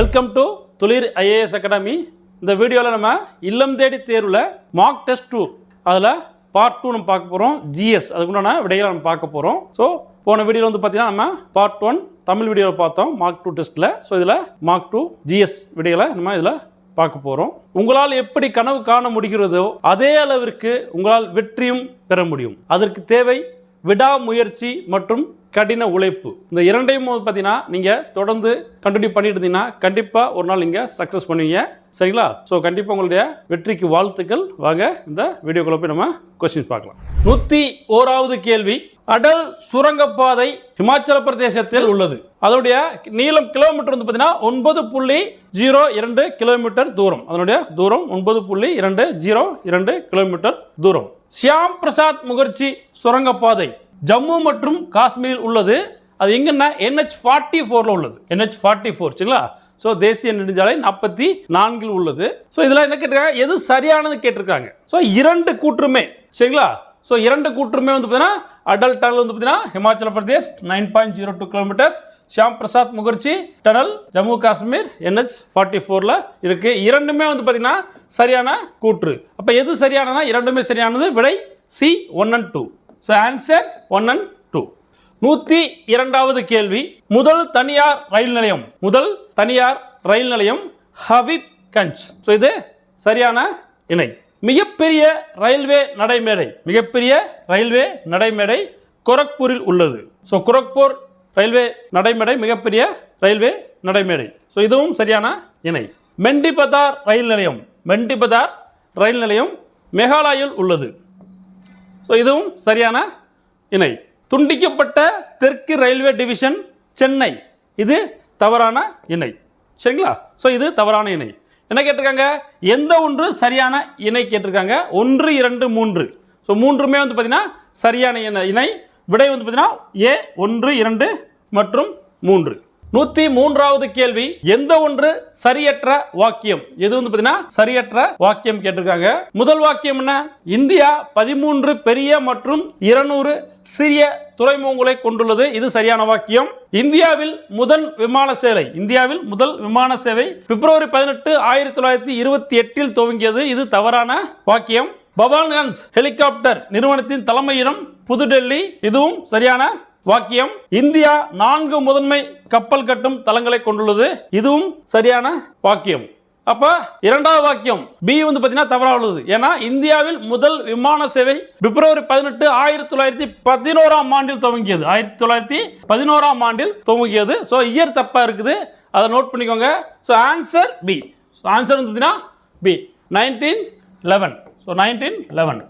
Welcome to துளிர் IAS academy. இந்த வீடியோவில் நம்ம இல்லம் தேடி தேர்வில் மார்க் டெஸ்ட் 2 அதில் பார்ட் 2 நம்ம பார்க்க போகிறோம். ஜிஎஸ் அதுக்குண்டான விடைகளை நம்ம பார்க்க போகிறோம். ஸோ போன வீடியோவில் வந்து பார்த்தீங்கன்னா நம்ம பார்ட் 1 தமிழ் வீடியோவில் பார்த்தோம் மார்க் 2 டெஸ்ட்டில். ஸோ இதில் மார்க் 2 ஜிஎஸ் விடைகளை நம்ம இதில் பார்க்க போகிறோம். உங்களால் எப்படி கனவு காண முடிகிறதோ அதே அளவிற்கு உங்களால் வெற்றியும் பெற முடியும். அதற்கு தேவை விடாமுயற்சி மற்றும் கடின உழைப்பு. இந்த இரண்டையும் பார்த்தீங்கன்னா நீங்கள் தொடர்ந்து கண்டினியூ பண்ணிட்டு இருந்தீங்கன்னா கண்டிப்பாக ஒரு நாள் நீங்கள் சக்ஸஸ் பண்ணுவீங்க. சரிங்களா? ஸோ கண்டிப்பாக உங்களுடைய வெற்றிக்கு வாழ்த்துக்கள். வாங்க இந்த வீடியோக்குள்ள போய் நம்ம கொஸ்டின் பார்க்கலாம். 101வது கேள்வி. அடல் சுரங்கப்பாதை இமாச்சல பிரதேசத்தில் உள்ளது. அதனுடைய நீளம் கிலோமீட்டர் வந்து பார்த்தீங்கன்னா 9.02 கிலோமீட்டர் தூரம். அதனுடைய தூரம் 9.202 கிலோமீட்டர் தூரம். ஷியாம் பிரசாத் முகர்ஜி சுரங்கப்பாதை ஜம்மு மற்றும் காஷ்மீரில் உள்ளது. அது எங்கன்னா NH44 உள்ளது. NH44 சரிங்களா? ஸோ தேசிய நெடுஞ்சாலை 44 உள்ளது. ஸோ இதில் என்ன கேட்டிருக்காங்க, எது சரியானது கேட்டிருக்காங்க. ஸோ இரண்டு கூற்றுமே சரிங்களா? ஸோ இரண்டு கூற்றுமே வந்து பார்த்தீங்கன்னா அடல் டனல் வந்து பார்த்தீங்கன்னா Himachal Pradesh 9.02 kilometres, Shyam Prasad Mukherjee tunnel Jammu Kashmir NH44 இருக்கு. இரண்டுமே வந்து பார்த்தீங்கன்னா சரியான கூற்று. அப்போ எது சரியானதுன்னா இரண்டுமே சரியானது. விடை C 1 and 2. So answer 1 and 2. 102வது கேள்வி. முதல் தனியார் ரயில் நிலையம் ஹபீப்கஞ்ச். ஸோ இது சரியான இணை. மிகப்பெரிய ரயில்வே நடைமேடை கோரக்பூரில் உள்ளது. ஸோ கோரக்பூர் ரயில்வே நடைமேடை மிகப்பெரிய ரயில்வே நடைமேடை. ஸோ இதுவும் சரியான இணை. மெண்டிபதார் ரயில் நிலையம் மேகாலயில் உள்ளது. ஸோ இதுவும் சரியான இணை. துண்டிக்கப்பட்ட தெற்கு ரயில்வே டிவிஷன் சென்னை. இது தவறான இணை. சரிங்களா? ஸோ இது தவறான இணை. என்ன கேட்டிருக்காங்க, எந்த ஒன்று சரியான இணை கேட்டிருக்காங்க. 1, 2, 3. ஸோ மூன்றுமே வந்து பார்த்தீங்கன்னா சரியான இணை. விடை வந்து பார்த்தீங்கன்னா A 1, 2 மற்றும் 3. 103வது கேள்வி. எந்த ஒன்று சரியற்ற வாக்கியம்? எது வந்து பார்த்தீங்கன்னா சரியற்ற வாக்கியம் கேட்டிருக்காங்க. முதல் வாக்கியம் என்ன? இந்தியா 13 பெரிய மற்றும் 200 சிறிய துறைமுகங்களை கொண்டுள்ளது. இது சரியான வாக்கியம். இந்தியாவில் முதல் விமான சேவை பிப்ரவரி 18, 1928 துவங்கியது. இது தவறான வாக்கியம். பவான்கஞ்ச் ஹெலிகாப்டர் நிறுவனத்தின் தலைமையிடம் புதுடெல்லி. இதுவும் சரியான வாக்கியம். இந்தியா 4 முதன்மை கப்பல் கட்டும் தளங்களை கொண்டுள்ளது. இதுவும் சரியான வாக்கியம். அப்ப இரண்டாவது வாக்கியம் பி வந்து பார்த்தீங்கன்னா தவறாக உள்ளது. ஏன்னா இந்தியாவில் முதல் விமான சேவை பிப்ரவரி 18, 1911 ஆண்டில் துவங்கியது. 1911 ஆண்டில் துவங்கியது. ஸோ இயர் தப்பா இருக்குது, அதை நோட் பண்ணிக்கோங்க. So answer B. ஆன்சர் வந்து பார்த்தீங்கன்னா B 1911. So 1911.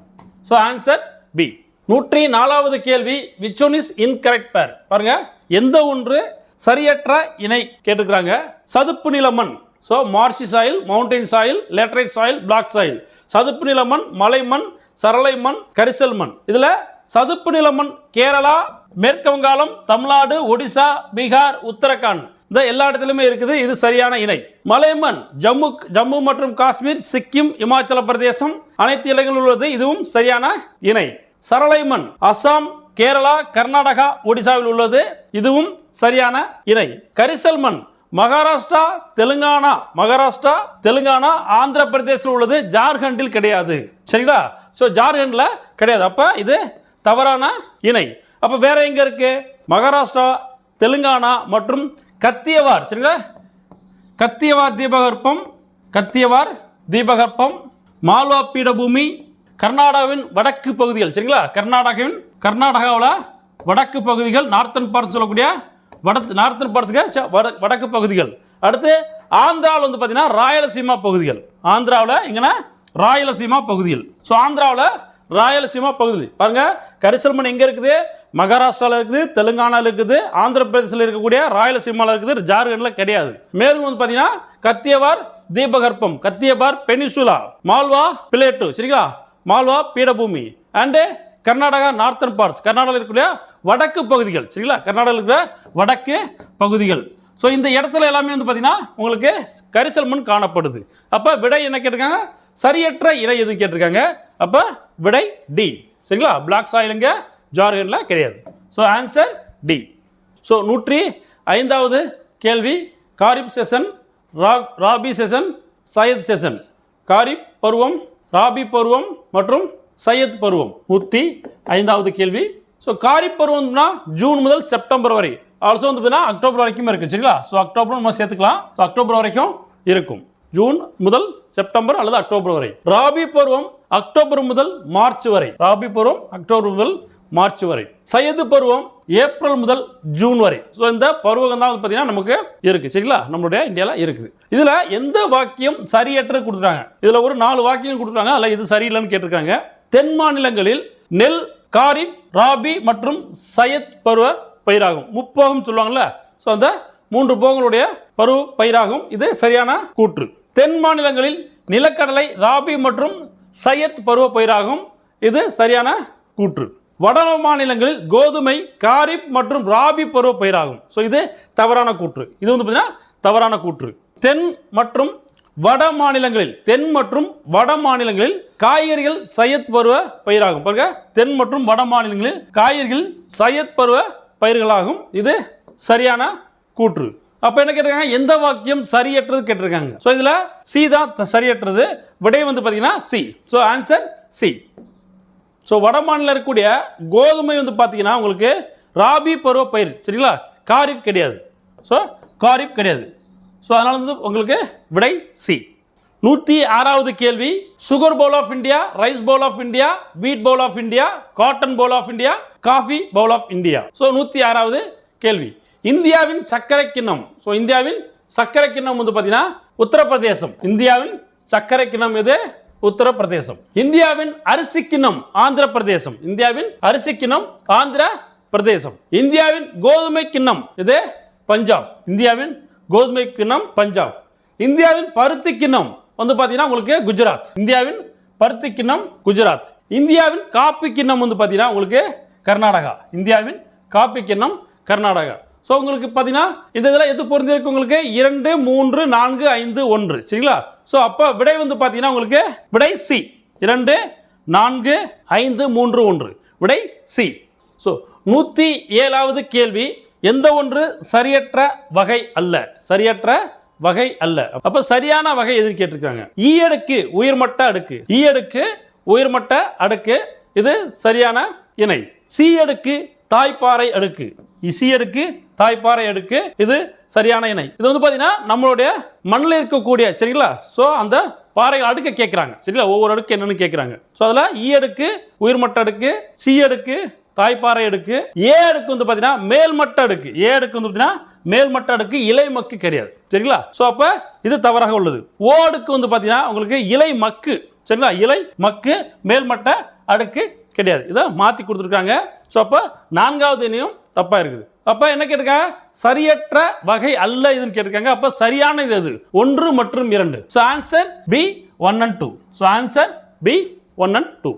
So answer B. 104வது கேள்வி. which one is incorrect pair? பாருங்க, எந்த ஒன்று சரியற்ற இணை கேட்டுக்கிறாங்க. சதுப்பு நில மண். So marshy soil, mountain soil, laterite soil, black soil. சதுப்பு நில மண், மலை மண், சரளை மண், கரிசல் மண். இதுல சதுப்பு நில மண் கேரளா, மேற்கு வங்காளம், தமிழ்நாடு, ஒடிசா, பீகார், உத்தரகாண்ட் இந்த எல்லா இடத்துலையுமே இருக்குது. இது சரியான இணை. மலைமண் ஜம்மு மற்றும் காஷ்மீர், சிக்கிம், இமாச்சல பிரதேசம் அனைத்து இடங்களில் உள்ளது. இதுவும் சரியான இணை. சரளை மண் அசாம், கேரளா, கர்நாடகா, ஒடிசாவில் உள்ளது. இதுவும் சரியான இணை. கரிசல் மண் மகாராஷ்டிரா, தெலுங்கானா, ஆந்திர பிரதேசத்தில் உள்ளது. ஜார்க்கண்டில் கிடையாது. சரிங்களா? ஸோ ஜார்க்கண்ட்ல கிடையாது. அப்ப இது தவறான இணை. அப்ப வேற எங்க இருக்கு? மகாராஷ்டிரா, தெலுங்கானா மற்றும் கத்தியவார். சரிங்களா? கத்தியவார் தீபகற்பம், மால்வா பீடபூமி, கர்நாடகாவின் வடக்கு பகுதிகள். சரிங்களா? கர்நாடகாவில் வடக்கு பகுதிகள், நார்த்தன் பார்ட்ஸ் சொல்லக்கூடிய நார்த்தன் பார்ட்ஸ்க்கு வடக்கு பகுதிகள். அடுத்து ஆந்திராவில் வந்து பார்த்தீங்கன்னா ராயலசீமா பகுதிகள். ஆந்திராவில் எங்கன்னா ராயலசீமா பகுதிகள். ஸோ ஆந்திராவில் ராயலசீமா பகுதி பாருங்க. கரிசல் மண் எங்க இருக்குது? மகாராஷ்டிராவில் இருக்குது, தெலுங்கானாவில் இருக்குது, ஆந்திர பிரதேசத்தில் இருக்கக்கூடிய ராயலசீமாவில் இருக்குது, ஜார்க்கண்டில் கிடையாது. மேலும் வந்து பார்த்தீங்கன்னா கத்தியவார் தீபகற்பம், கத்தியவார் பெனிசுலா, மால்வா பிளேட்டு. சரிங்களா? மால்வா பீடபூமி அண்ட் கர்நாடகா நார்த்தன் பார்ட்ஸ், கர்நாடகாவில் இருக்கக்கூடிய வடக்கு பகுதிகள். சரிங்களா? கர்நாடகாவில் இருக்கிற வடக்கு பகுதிகள். ஸோ இந்த இடத்துல எல்லாமே வந்து பார்த்தீங்கன்னா உங்களுக்கு கரிசல் மண் காணப்படுது. அப்போ விடை என்ன கேட்டிருக்காங்க? சரியற்ற இணை எது கேட்டிருக்காங்க. அப்போ விடை டி. சரிங்களா? பிளாக் சாயிலுங்க ஜார்க்கண்டில் கிடையாது. So answer D. ஸோ 105வது கேள்வி. Kharif session rabi session, zaid session. Kharif பருவம், ராபி பருவம் மற்றும் சையத் பருவம். 105வது கேள்வி. ஸோ காரிப் பருவம்னா ஜூன் முதல் செப்டம்பர் வரை, ஆல்சோ வந்து பார்த்தீங்கன்னா அக்டோபர் வரைக்கும் இருக்குது. சரிங்களா? ஸோ அக்டோபர் நம்ம சேர்த்துக்கலாம். ஸோ அக்டோபர் வரைக்கும் இருக்கும். ஜூன் முதல் செப்டம்பர் அல்லது அக்டோபர் வரை. ராபி பருவம் அக்டோபர் முதல் மார்ச் வரை. ராபி பருவம் அக்டோபர் முதல் மார்ச் வரை. சையது பருவம் ஏப்ரல் முதல் ஜூன் வரை. ஸோ இந்த பருவம் தான் பார்த்தீங்கன்னா நமக்கு இருக்கு. சரிங்களா? நம்மளுடைய இந்தியாவில் இருக்குது. இதில் எந்த வாக்கியம் சரியற்றது கொடுத்துருக்காங்க? இதில் ஒரு 4 வாக்கியம் கொடுத்துருக்காங்க. அதில் இது சரியில்லைன்னு கேட்டிருக்காங்க. தென் மாநிலங்களில் நெல், காரிப், ராபி மற்றும் சையத் பருவ பயிராகும். முப்போகம் சொல்லுவாங்கல்ல, ஸோ அந்த 3 போகங்களுடைய பருவ பயிராகும். இது சரியான கூற்று. தென் மாநிலங்களில் நிலக்கடலை, ராபி மற்றும் சையத் பருவ பயிராகும். இது சரியான கூற்று. வட மாநிலங்களில் கோதுமை, காரிப் மற்றும் ராபி பருவ பயிராகும். ஸோ இது தவறான கூற்று. இது வந்து பார்த்தீங்கன்னா தவறான கூற்று. தென் மற்றும் வட மாநிலங்களில் காய்கறிகள் சையத் பருவ பயிராகும். பாருங்க, தென் மற்றும் வட மாநிலங்களில் காய்கறிகள் சையத் பருவ பயிர்களாகும். இது சரியான கூற்று. அப்ப என்ன கேட்டிருக்காங்க? எந்த வாக்கியம் சரியற்றது கேட்டிருக்காங்க. ஸோ இதுல சி தான் சரியற்றது. விடை வந்து பார்த்தீங்கன்னா C. So answer C. So வட மாநிலம் இருக்கக்கூடிய கோதுமை வந்து பார்த்தீங்கன்னா உங்களுக்கு ராபி பருவ பயிர். சரிங்களா? காரிப் கிடையாது. ஸோ காரிப் கிடையாது. ஸோ அதனால வந்து உங்களுக்கு விடை சி. 106வது கேள்வி. Sugar bowl of India, rice bowl of India, wheat bowl of India, cotton bowl of India, coffee bowl of India. So 106வது கேள்வி. இந்தியாவின் சர்க்கரை கிண்ணம். ஸோ இந்தியாவின் சர்க்கரை கிண்ணம் வந்து பார்த்தீங்கன்னா உத்தரப்பிரதேசம். இந்தியாவின் சர்க்கரை கிண்ணம் எது? உத்தரப்பிரதேசம். இந்தியாவின் அரிசி கிண்ணம் ஆந்திர பிரதேசம். இந்தியாவின் அரிசி கிண்ணம் ஆந்திர பிரதேசம். இந்தியாவின் கோதுமை கிண்ணம் இது? பஞ்சாப். இந்தியாவின் கோதுமை கிண்ணம் பஞ்சாப். இந்தியாவின் பருத்தி கிண்ணம் வந்து பார்த்தீங்கன்னா உங்களுக்கு குஜராத். இந்தியாவின் பருத்தி கிண்ணம் குஜராத். இந்தியாவின் காப்பி கிண்ணம் வந்து பார்த்தீங்கன்னா உங்களுக்கு கர்நாடகா. இந்தியாவின் காப்பி கிண்ணம் கர்நாடகா. ஸோ உங்களுக்கு பார்த்தீங்கன்னா இந்த இதில் எது பொருந்திருக்கு? உங்களுக்கு 2, 3, 4, 5, 1. சரிங்களா? ஸோ அப்போ விடை வந்து பார்த்தீங்கன்னா உங்களுக்கு விடை சி. 2, 4, 5, 3, 1. விடை சி. ஸோ 107வது கேள்வி. எந்த ஒன்று சரியற்ற வகை அல்ல? சரியற்ற வகை அல்ல. அப்ப சரியான வகை எதுன்னு கேட்டிருக்காங்க. ஈ அடுக்கு உயர்மட்ட அடுக்கு. ஈ அடுக்கு உயர்மட்ட அடுக்கு இது சரியான இணை. சி அடுக்கு தாய்ப்பாறை அடுக்கு. சி அடுக்கு தாய்ப்பாறை அடுக்கு இது சரியான இணை. இது வந்து பாத்தீங்கன்னா நம்மளுடைய மண்ணில் இருக்கக்கூடிய, சரிங்களா? ஸோ அந்த பாறைகள் அடுக்க கேட்குறாங்க. சரிங்களா? ஒவ்வொரு அடுக்கு என்னன்னு கேட்குறாங்க. ஸோ அதில் ஈ அடுக்கு உயர்மட்ட அடுக்கு, சி அடுக்கு தாய்ப்பாறை அடுக்கு, ஏ அடுக்கு வந்து பாத்தீங்கன்னா மேல்மட்ட அடுக்கு. ஏ அடுக்கு வந்து பாத்தீங்கன்னா மேல்மட்ட அடுக்கு, இலை மக்கு கிடையாது. சரிங்களா? ஸோ அப்ப இது தவறாக உள்ளது. ஓ அடுக்கு வந்து பாத்தீங்கன்னா உங்களுக்கு இலை மக்கு. சரிங்களா? இலை மக்கு, மேல்மட்ட அடுக்கு கிடையாது. இதை மாத்தி கொடுத்துருக்காங்க. ஸோ அப்ப 4வது இணையும் தப்பா இருக்குது. அப்ப என்ன கேட்டிருக்காங்க? சரியற்ற வகை அல்ல இதுன்னு கேட்டிருக்காங்க. அப்ப சரியான இது எது? 1 மற்றும் 2. So answer B 1 and 2. So answer B 1 and 2.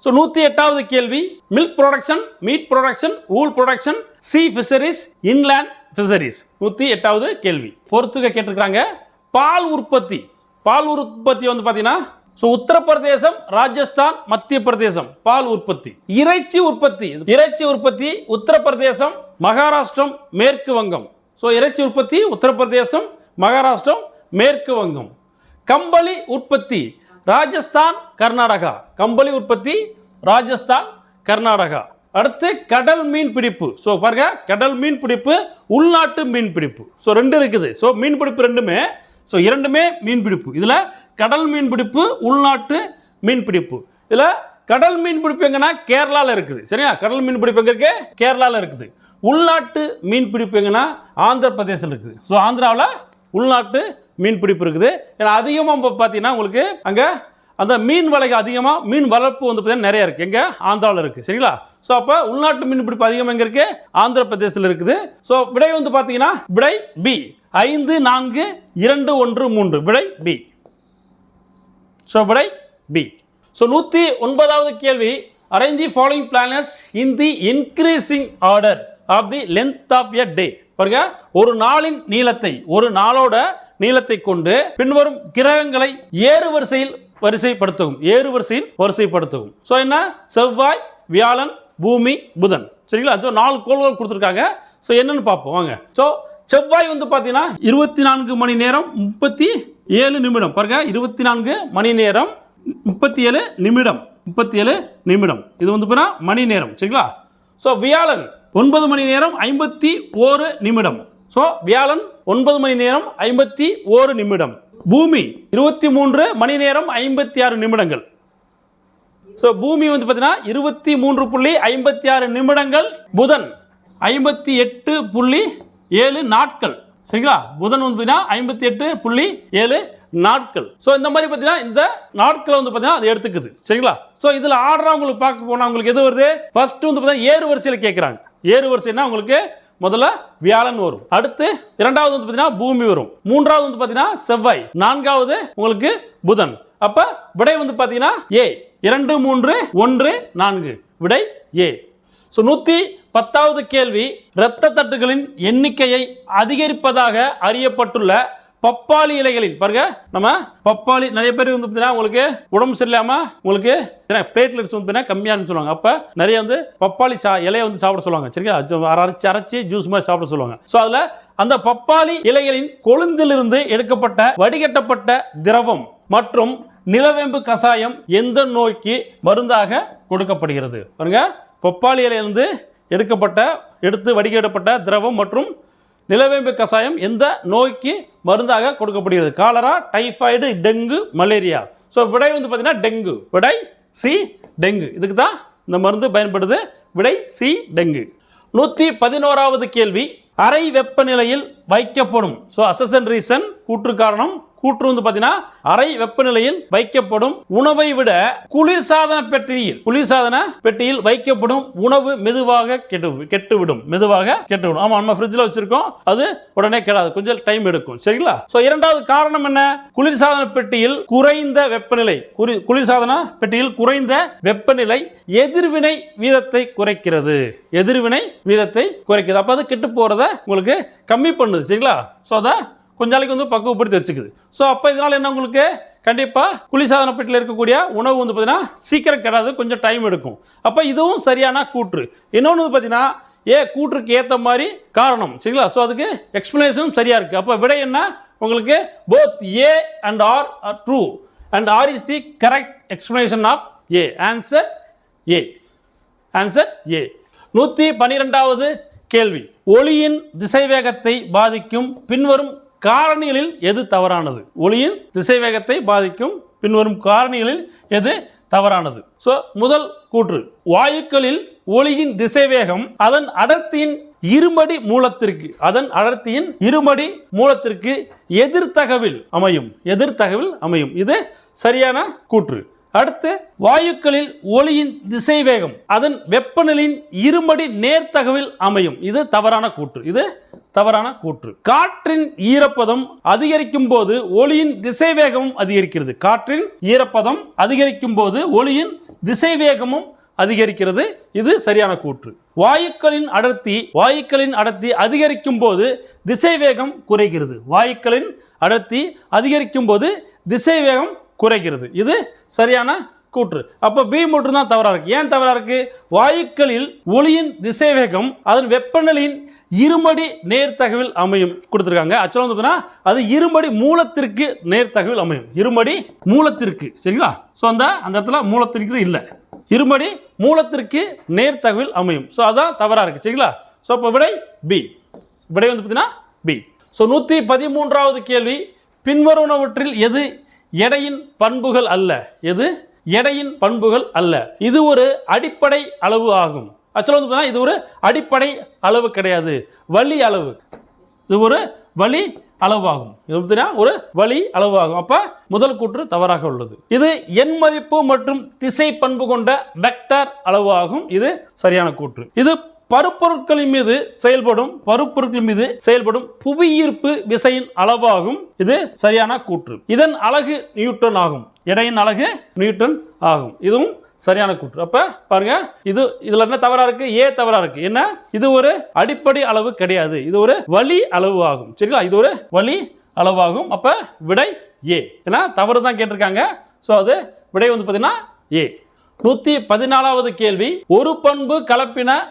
So 108வது கேள்வி. Milk production, meat production, wool production, sea fisheries, inland fisheries. 108வது கேள்வி. பொறுத்துக்க கேட்டிருக்காங்க. பால் உற்பத்தி. பால் உற்பத்தி வந்து பாத்தீங்கன்னா உத்தரப்பிரதேசம், ராஜஸ்தான், மத்திய பிரதேசம் பால் உற்பத்தி. இறைச்சி உற்பத்தி. இறைச்சி உற்பத்தி உத்தரப்பிரதேசம், மகாராஷ்டிரம், மேற்கு வங்கம். இறைச்சி உற்பத்தி உத்தரப்பிரதேசம், மகாராஷ்டிரம், மேற்கு வங்கம். கம்பளி உற்பத்தி ராஜஸ்தான், கர்நாடகா. கம்பளி உற்பத்தி ராஜஸ்தான், கர்நாடகா. அடுத்து கடல் மீன் பிடிப்பு. பாருங்க, கடல் மீன் பிடிப்பு, உள்நாட்டு மீன் பிடிப்பு. 2 இருக்குது. மீன் பிடிப்பு இரண்டுமே மீன் பிடிப்பு. இதுல கடல் மீன் பிடிப்பு, உள்நாட்டு மீன் பிடிப்பு. இதுல கடல் மீன் பிடிப்பு எங்கன்னா கேரளால இருக்குது. சரியா? கடல் மீன் பிடிப்பு எங்க இருக்கு? கேரளால இருக்குது. உள்நாட்டு மீன் பிடிப்பு எங்கன்னா ஆந்திர பிரதேசம் இருக்குது. ஆந்திராவில் உள்நாட்டு மீன் பிடிப்பு இருக்குது. ஏன்னா அதிகமாக பார்த்தீங்கன்னா உங்களுக்கு அங்கே அந்த மீன் வலைகள் அதிகமாக, மீன் வளர்ப்பு வந்து பார்த்தீங்கன்னா நிறைய இருக்குது. எங்கே? ஆந்திராவில் இருக்குது. சரிங்களா? அப்போ உள்நாட்டு மீன் பிடிப்பு அதிகமாக எங்கே இருக்குது? ஆந்திர பிரதேசத்தில் இருக்குது. விடை வந்து பார்த்தீங்கன்னா விடை பி. 5, 4, 2, 1, 3. விடை பி. விடை பி. 109வது கேள்வி. Arrange the following planets in the increasing order of the length of a day. பாருங்க, ஒரு நாளின் நீளத்தை, ஒரு நாளோட நீளத்தை கொண்டு பின்வரும் கிரகங்களை ஏறு வரிசையில் வரிசைப்படுத்தவும். ஏறு வரிசையில் வரிசைப்படுத்தவும். என்ன? செவ்வாய், வியாழன், பூமி, புதன். சரிங்களா? 4 கோள்கள் கொடுத்துருக்காங்க. என்னன்னு பார்ப்போம் வாங்க. செவ்வாய் வந்து பார்த்தீங்கன்னா 24 மணி நேரம் 37 நிமிடம் பாருங்க, 24 மணி நேரம் 37 நிமிடம் 37 நிமிடம். இது வந்து பார்த்தீங்கன்னா மணி நேரம். சரிங்களா? ஸோ வியாழன் 9 மணி நேரம் 51 நிமிடம். ஸோ வியாழன் 9 மணி நேரம் 51 நிமிடம். பூமி 23 மணி நேரம் 56 நிமிடங்கள். ஸோ பூமி வந்து பார்த்தீங்கன்னா 23.56 நிமிடங்கள். புதன் 58.7 நாட்கள். சரிங்களா? புதன் வந்து 58.7 நாட்கள். ஸோ இந்த மாதிரி பார்த்தீங்கன்னா இந்த நாட்களை வந்து பார்த்தீங்கன்னா அது எடுத்துக்குது. சரிங்களா? ஸோ இதில் ஆர்டராக உங்களுக்கு பார்க்க போனால் உங்களுக்கு எது வருது? ஃபர்ஸ்ட் வந்து பார்த்தீங்கன்னா ஏறு வரிசையில் கேட்குறாங்க. ஏறு வரிசைன்னா உங்களுக்கு முதல்ல வியாழன் வரும், அடுத்து இரண்டாவது வந்து பார்த்தீங்கன்னா பூமி வரும், மூன்றாவது வந்து பார்த்தீங்கன்னா செவ்வாய், நான்காவது உங்களுக்கு புதன். அப்ப விடை வந்து பார்த்தீங்கன்னா ஏ. 2 3 1 4 விடை ஏ. ஸோ 110வது கேள்வி, இரத்த தட்டுகளின் எண்ணிக்கையை அதிகரிப்பதாக அறியப்பட்டுள்ள பப்பாளி இலைகளின் பாருங்க, நம்ம பப்பாளி நிறைய பேர் வந்து பார்த்தீங்கன்னா உங்களுக்கு உடம்பு சரியில்லாம உங்களுக்கு பிளேட்லெட்ஸ் வந்து கம்மியானு சொல்லுவாங்க. அப்ப நிறைய வந்து பப்பாளி இலையை வந்து சாப்பிட சொல்லுவாங்க. சரிங்களா? அரைச்சி ஜூஸ் மாதிரி சாப்பிட சொல்லுவாங்க. ஸோ அதுல அந்த பப்பாளி இலைகளின் கொழுந்திலிருந்து எடுக்கப்பட்ட வடிகட்டப்பட்ட திரவம் மற்றும் நிலவேம்பு கசாயம் எந்த நோய்க்கு மருந்தாக கொடுக்கப்படுகிறது? பாருங்க, பப்பாளி இலையிலிருந்து எடுத்து வடிகட்டப்பட்ட திரவம் மற்றும் நிலவேம்பு கசாயம் எந்த நோய்க்கு மருந்தாக கொடுக்கப்படுகிறது? Cholera, typhoid, dengue, malaria. So விடை வந்து பார்த்தீங்கன்னா டெங்கு. விடை சி, டெங்கு. இதுக்கு தான் இந்த மருந்து பயன்படுது. விடை சி, டெங்கு. 111வது கேள்வி, அறை வெப்பநிலையில் வைக்கப்படும். ஸோ அசசன் ரீசன் கூற்று காரணம். கூற்று வந்து பார்த்தீங்கன்னா அறை வெப்பநிலையில் வைக்கப்படும் உணவை விட குளிர்சாதன பெட்டியில் வைக்கப்படும் உணவு மெதுவாக கெட்டுவிடும். ஆமா, நம்ம ஃப்ரிட்ஜில் வச்சிருக்கோம், அது உடனே கெடாது, கொஞ்சம் டைம் எடுக்கும். சரிங்களா? ஸோ இரண்டாவது காரணம் என்ன? குளிர்சாதன பெட்டியில் குறைந்த வெப்பநிலை. குளிர்சாதன பெட்டியில் குறைந்த வெப்பநிலை எதிர்வினை வீதத்தை குறைக்கிறது. அப்ப அது கெட்டு போறத உங்களுக்கு கம்மி பண்ணுது. சரிங்களா? ஸோ அதை கொஞ்ச நாளைக்கு வந்து பக்குவப்படுத்தி வச்சுக்குது. ஸோ அப்போ இதனால என்ன, உங்களுக்கு கண்டிப்பாக குளிர்சாதன பெட்டியில் இருக்கக்கூடிய உணவு வந்து பார்த்தீங்கன்னா சீக்கிரம் கெடாது, கொஞ்சம் டைம் எடுக்கும். அப்போ இதுவும் சரியான கூற்று. இன்னொன்று பார்த்தீங்கன்னா கூற்றுக்கு ஏற்ற மாதிரி காரணம். சரிங்களா? ஸோ அதுக்கு எக்ஸ்பிளனேஷன் சரியா இருக்கு. அப்போ விடை என்ன உங்களுக்கு? Both A and R are true and R is the correct explanation of A. Answer A. 112வது கேள்வி, ஒளியின் திசைவேகத்தை பாதிக்கும் பின்வரும் காரணிகளில் எது தவறானது? ஒளியின் திசைவேகத்தை பாதிக்கும் பின்வரும் காரணிகளில் எது தவறானது? சோ முதல் கூற்று, வாயுக்களில் ஒளியின் திசைவேகம் அதன் அடர்த்தியின் இருமடி மூலத்திற்கு எதிர்த்தகவில் அமையும். இது சரியான கூற்று. அடுத்து, வாயுக்களில் ஒளியின் திசைவேகம் அதன் வெப்பநிலையின் இருமடி நேர்த்தகவில் அமையும். இது தவறான கூற்று. காற்றின் ஈரப்பதம் அதிகரிக்கும் போது ஒளியின் திசைவேகமும் அதிகரிக்கிறது. காற்றின் ஈரப்பதம் அதிகரிக்கும் போது ஒளியின் திசைவேகமும் அதிகரிக்கிறது. இது சரியான கூற்று. வாயுக்களின் அடர்த்தி அதிகரிக்கும் போது திசைவேகம் குறைகிறது. இது சரியான கூற்று. அப்ப பி மட்டும் தான் தவறா இருக்கு. ஏன் தவறா இருக்கு? வாயுக்களில் ஒளியின் திசைவேகம் அதன் வெப்பநிலையின் இருமடி நேர்த்தகவில் அமையும் கொடுத்திருக்காங்க. ஆக்சுவலா வந்து அது இருமடி மூலத்திற்கு நேர்த்தகவில் அமையும். சரிங்களா? சோ அந்த இடத்துல மூலத்திற்கு இல்ல, இருமடி மூலத்திற்கு நேர்த்தகவில் அமையும். சோ அதான் தவறா இருக்கு. சரிங்களா? சோ அப்ப விடை பி. விடை வந்து பார்த்தீங்கன்னா பி. சோ 113வது கேள்வி, பின்வருவனவற்றில் எது எடையின் பண்புகள் அல்ல? இது ஒரு அடிப்படை அளவு ஆகும். ஆக்சுவலாக இது ஒரு அடிப்படை அளவு கிடையாது, வழி அளவு. இது ஒரு வழி அளவாகும். ஒரு வழி அளவாகும். அப்ப முதல் கூற்று தவறாக உள்ளது. இது எண் மதிப்பு மற்றும் திசை பண்பு கொண்ட வெக்டர் அளவு ஆகும். இது சரியான கூற்று. இது பருப்பொருட்களின் மீது செயல்படும் புவியீர்ப்பு விசையின் அளவாகும். இது சரியான கூற்று. இதன் அலகு நியூட்டன் ஆகும். எடையின் அலகு நியூட்டன் ஆகும். இதுவும் சரியான கூற்று. அப்ப பாருங்க, இதுல என்ன தவறா இருக்கு? ஏ தவறா இருக்கு. என்ன? இது ஒரு அடிப்படை அளவு கிடையாது, இது ஒரு வழி அளவு ஆகும். சரிங்களா? இது ஒரு வழி அளவாகும். அப்ப விடை ஏ. ஏன்னா தவறு தான் கேட்டிருக்காங்க. சோ அது விடை வந்து பாத்தீங்கன்னா ஏ. 114வது கேள்வி, ஒரு பண்பு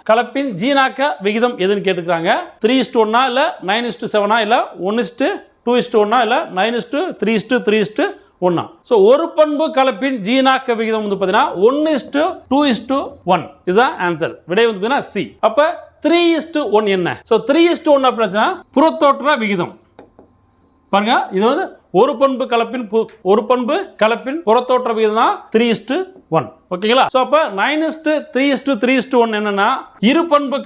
கலப்பின் ஜீனாக்க விகிதம் எதுன்னு கேட்டுக்கிறாங்க. 3:1 இல்ல 9:7 இல்ல 1:2:1 இல்ல 9:3:3:1. சோ ஒரு பண்பு கலப்பின் ஜீனாக்க விகிதம் வந்து பாத்தீங்கன்னா 1:2:1. இதுதான் ஆன்சர். விடை வந்து பாத்தீங்கன்னா சி. அப்ப 3:1 என்ன? சோ 3:1 அப்படின்னா புறத்தோற்ற விகிதம். பாருங்க, இது வந்து ஒரு பண்பு கலப்பின் புறத்தோற்ற விகிதம் தான் 3:1. ஓகேங்களா? சோ அப்ப 9:3:3:1 என்னன்னா இரு பண்பு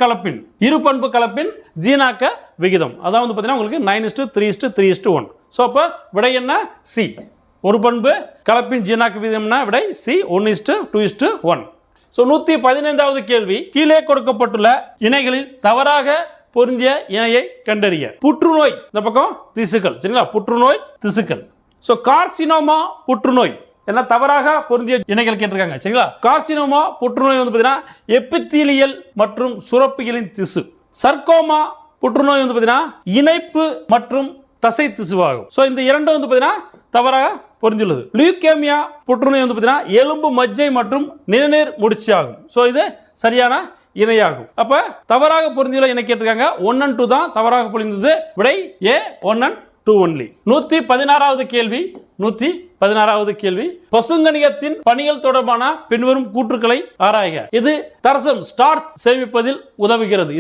கலப்பின் ஜீனாக்க விகிதம். அதான் வந்து பாத்தீங்கன்னா உங்களுக்கு 9:3:3:1. சோ அப்ப விடை என்ன? சி. ஒரு பண்பு கலப்பின் ஜீனாக்க விகிதம்னா விடை சி, 1:2:1. சோ 115வது கேள்வி, கீழே கொடுக்கப்பட்டுள்ள இணைகளில் தவறாக பொருந்திய இணையை கண்டறிய. புற்றுநோய் இந்த பக்கம் திசுக்கள், சரிங்களா? புற்றுநோய் திசுக்கள். சோ கார்சினோமா புற்றுநோய் என்ன தவறாக பொருந்திய இணைகள் கேட்டிருக்காங்க, சரிங்களா? கார்சினோமா புற்றுநோய் வந்து பாத்தீங்கன்னா எபித்தீலியல் மற்றும் சுரப்பிகளின் திசு. சர்க்கோமா புற்றுநோய் வந்து பாத்தீங்கன்னா இணைப்பு மற்றும் தசை திசுவாகும். சோ இந்த இரண்டு வந்து பாத்தீங்கன்னா தவறாக பொருந்துள்ளது. லியூகேமியா புற்றுநோய் வந்து பாத்தீங்கன்னா எலும்பு மஜ்ஜை மற்றும் நிணநீர் முடிச்சு ஆகும். சோ இது சரியான இணையாகும். அப்ப தவறாக பொருந்தியுள்ள இணை கேட்டிருக்காங்க. 1 and 2 தான் தவறாக பொருந்தது. விடை ஏ, 1 and 2 only. 116வது கேள்வி, பசுங்கணிகத்தின் பணிகள் தொடர்பான பின்வரும் கூற்றுக்களை ஆராய்க. இது தரசம் ஸ்டார்ச் சேமிப்பதில் உதவுகிறது.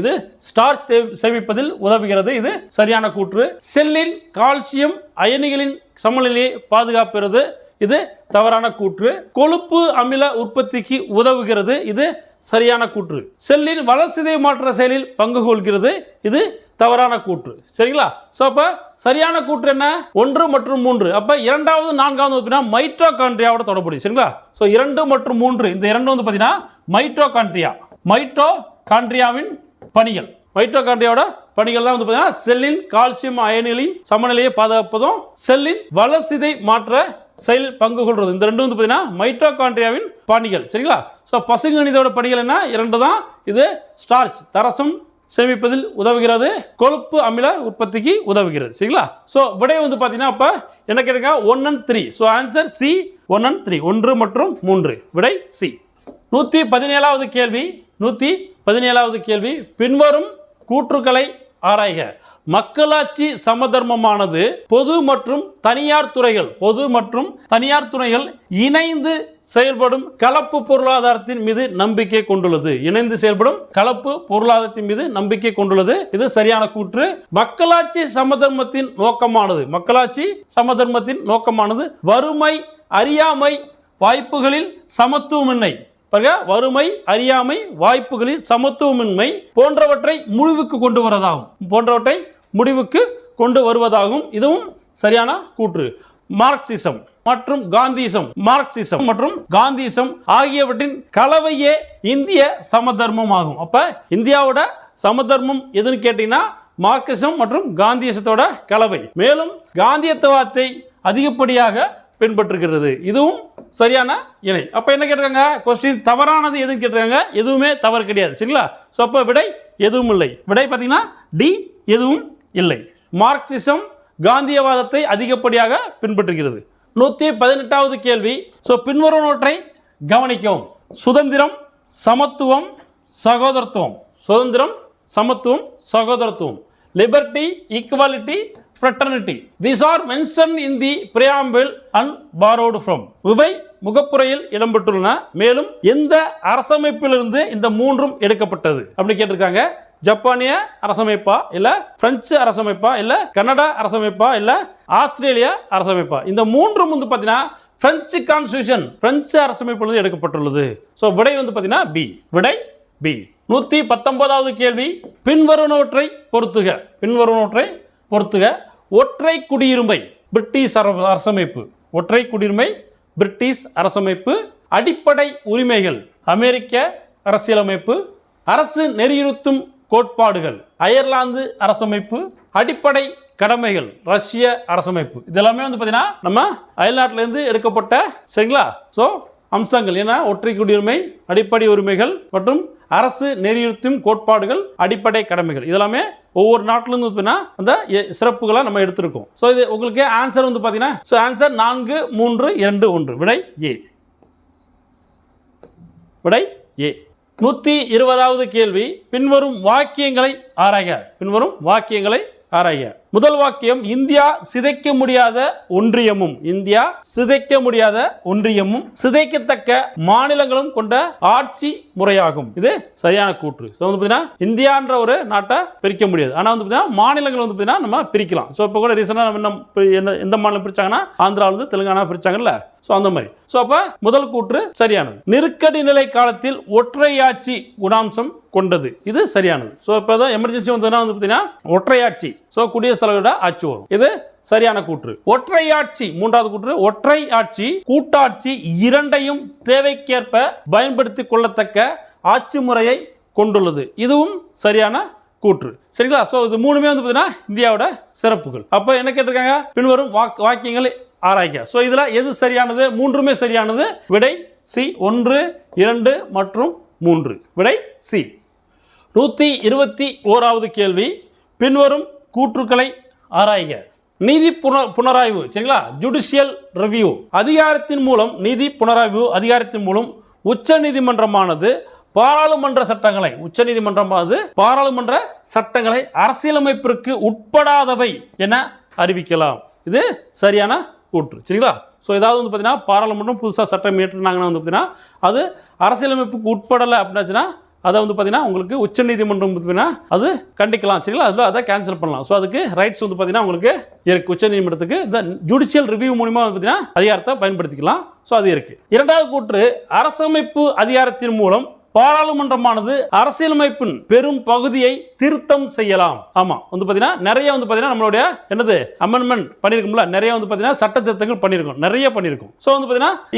இது சரியான கூற்று. செல்லின் கால்சியம் அயனிகளின் சமநிலையை பாதுகாக்கிறது. இது தவறான கூற்று. கொழுப்பு அமில உற்பத்திக்கு உதவுகிறது. இது சரியான கூற்று. செல்லின் வளர்சிதை மாற்ற செயலில் பங்கு கொள்கிறது. இது தவறான கூற்று. சரிங்களா? சோ அப்ப சரியான கூற்று என்ன? 1 மற்றும் 3. அப்ப இரண்டாவது நான்காவது மைட்டோகாண்ட்ரியாவோட தொடர்புடைய. சரிங்களா? சோ 2 மற்றும் 3 இந்த இரண்டு வந்து பாத்தீங்கன்னா மைட்டோகாண்ட்ரியாவின் பணிகள். மைட்டோகாண்ட்ரியாவோட பணிகள் தான் வந்து பாத்தீங்கன்னா செல்லின் கால்சியம் அயனிகளின் சமநிலையை பாதுகாப்பதும் செல்லின் வளர்சிதை மாற்ற செயல் பங்கு கொள்றது. இந்த ரெண்டு வந்து பாத்தீங்கன்னா மைட்டோகாண்ட்ரியாவின் பணிகள். சரிங்களா? சோ பசுங்கணிதோட பணிகள் என்ன? இரண்டு தான். இது ஸ்டார்ச் தரசம் சேமிப்பதில் உதவுகிறது, கொழுப்பு அமில உற்பத்திக்கு உதவுகிறது. சரிங்களா? சோ விடை வந்து பாத்தீங்கன்னா அப்ப என்ன கேட்க? 1 and 3. So answer C, 1 and 3. 1 மற்றும் 3. விடை சி. 117வது கேள்வி, பின்வரும் கூற்றுக்களை ஆராய்க. மக்களாட்சி சமதர்மமானது பொது மற்றும் தனியார் துறைகள் இணைந்து செயல்படும் கலப்பு பொருளாதாரத்தின் மீது நம்பிக்கை கொண்டுள்ளது. இது சரியான கூற்று. மக்களாட்சி சமதர்மத்தின் நோக்கமானது வறுமை, அறியாமை, வாய்ப்புகளில் சமத்துவமின்மை போன்றவற்றை முடிவுக்கு கொண்டு வருவதாகும். இதுவும் சரியான கூற்று. மார்க்சிசம் மற்றும் காந்தியிசம் ஆகியவற்றின் கலவையே இந்திய சமதர்மம் ஆகும். அப்ப இந்தியாவோட சமதர்மம் எதுன்னு கேட்டீங்கன்னா மார்க்சிசம் மற்றும் காந்தியிசத்தோட கலவை. மேலும் காந்தியத்துவத்தை அதிகப்படியாக பின்பற்றுகிறது. இதுவும் சரியான இணை. அப்ப என்ன கேட்டிருக்காங்க? கொஸ்டின் தவறானது எதுன்னு கேட்டிருக்காங்க. எதுவுமே தவறு கிடையாது. சரிங்களா? சோ அப்ப விடை எதுவும் இல்லை. விடை பாத்தீங்கன்னா டி, எதுவும் இல்லை. மார்க்சிசம் காந்தியவாதத்தை அதிகப்படியாக பின்பற்றுகிறது. 118வது கேள்வி, சோ பின்வருவனவற்றை கவனிக்கவும். சுதந்திரம், சமத்துவம், சகோதரத்துவம். Liberty, equality, fraternity. These are mentioned in the preamble and borrowed from. இவை முகப்புரையில் இடம்பெற்றுள்ளன. மேலும் எந்த அரசமைப்பிலிருந்து இந்த மூன்றும் எடுக்கப்பட்டது அப்படி கேட்டிருக்காங்க. ஜப்பானிய அரசமைப்பா, இல்ல பிரெஞ்சு அரசமைப்பா, இல்ல கனடா அரசமைப்பா, இல்ல ஆஸ்திரேலியா அரசமைப்பா? இந்த மூன்றும் வந்து பாத்தீங்கன்னா பிரெஞ்சு கான்ஸ்டிடியூஷன், பிரெஞ்சு அரசமைப்பிலிருந்து எடுக்கப்பட்டுள்ளது. சோ விடை வந்து பாத்தீங்கன்னா பி. விடை பி. 119வது கேள்வி, பின்வருவனவற்றை பொறுத்துக. ஒற்றை குடியுரிமை பிரிட்டிஷ் அரசமைப்பு. அடிப்படை உரிமைகள் அமெரிக்க அரசியலமைப்பு. அரசு நெறியுறுத்தும் கோட்பாடுகள் அயர்லாந்து அரசமைப்பு. அடிப்படை கடமைகள் ரஷ்ய அரசமைப்பு. இதெல்லாமே வந்து பாத்தீங்கன்னா நம்ம அயல்நாட்டில இருந்து எடுக்கப்பட்ட, சரிங்களா, சோ அம்சங்கள். ஏன்னா ஒற்றை குடியுரிமை, அடிப்படை உரிமைகள் மற்றும் அரசு நெறியுறுத்தும் கோட்பாடுகள், அடிப்படை கடமைகள், இதெல்லாமே ஒவ்வொரு நாட்டிலிருந்து அந்த சிறப்புகளை நம்ம எடுத்திருக்கோம். ஸோ இது உங்களுக்கு ஆன்சர் வந்து பார்த்தீங்கன்னா, ஸோ ஆன்சர் 4, 3, 2, 1. விடை ஏ. விடை ஏ. 120வது கேள்வி, பின்வரும் வாக்கியங்களை ஆராய்க. பின்வரும் வாக்கியங்களை ஆராய்க. முதல் வாக்கியம், இந்தியா சிதைக்க முடியாத ஒன்றியமும், இந்தியா சிதைக்க முடியாத ஒன்றியமும் சிதைக்கத்தக்க மாநிலங்களும் கொண்ட ஆட்சி முறையாகும். இது சரியான கூற்று. இந்தியான்ற ஒரு நாட்டை பிரிக்க முடியாது, ஆனா மாநிலங்கள் நம்ம பிரிக்கலாம். இப்ப கூட ரீசனா எந்த மாநிலம் பிரிச்சாங்கன்னா ஆந்திரா தெலுங்கானா பிரிச்சாங்கல்ல, அந்த மாதிரி. அப்ப முதல் கூற்று சரியானது. நெருக்கடி நிலை காலத்தில் ஒற்றையாட்சி குணாம்சம் கொண்டது, இது சரியானது. இப்ப எமர்ஜென்சி வந்ததுன்னா ஒற்றையாட்சி, குடியரசுத் தலைவரோட ஆட்சி வரும், இது சரியான கூற்று. ஒற்றையாட்சி, மூன்றாவது கூற்று, ஒற்றை ஆட்சி கூட்டாட்சி இரண்டையும் தேவைக்கேற்ப பயன்படுத்திக் கொள்ளத்தக்க ஆட்சி முறையை கொண்டுள்ளது, இதுவும் சரியான கூற்று. சரிங்களா? இது மூணுமே இந்தியாவோட சிறப்புகள். அப்ப என்ன கேட்டிருக்காங்க, பின்வரும் வாக்கியங்களை ஆராய்க. இதுல எது சரியானது? மூன்றுமே சரியானது. விடை சி. 1, 2 மற்றும் 3. விடை சி. 121வது கேள்வி, பின்வரும் கூற்றுக்களை ஆராய்க. நீதி புனராய்வு, சரிங்களா? ஜுடிஷியல் ரிவ்யூ அதிகாரத்தின் மூலம், நீதி புனராய்வு அதிகாரத்தின் மூலம் உச்ச நீதிமன்றமானது பாராளுமன்ற சட்டங்களை, உச்ச நீதிமன்றமானது பாராளுமன்ற சட்டங்களை அரசியலமைப்பிற்கு உட்படாதவை என அறிவிக்கலாம், இது சரியான கூற்று. சரிங்களா? ஏதாவது பாராளுமன்றம் புதுசாக சட்டம் இயற்றினாங்கன்னா அது அரசியலமைப்புக்கு உட்படலை அப்படின்னாச்சுன்னா அதை உங்களுக்கு உச்ச நீதிமன்றம் அது கண்டிக்கலாம். சரிங்களா? அதில் அதை கேன்சல் பண்ணலாம். அதுக்கு ரைட்ஸ் உங்களுக்கு இருக்கு. உச்ச நீதிமன்றத்துக்கு இந்த ஜுடிஷியல் ரிவ்யூ மூலமா அதிகாரத்தை பயன்படுத்திக்கலாம். அது இருக்கு. இரண்டாவது கூற்று, அரசமைப்பு அதிகாரத்தின் மூலம் பாராளுமன்றமானது அரசியலமைப்பின் பெரும் பகுதியை திருத்தம் செய்யலாம். ஆமா, நிறைய நம்மளுடைய என்னது அமெண்ட்மெண்ட் பண்ணிருக்கோம்ல, நிறைய சட்ட திருத்தங்கள் பண்ணிருக்கோம், நிறைய பண்ணிருக்கோம்.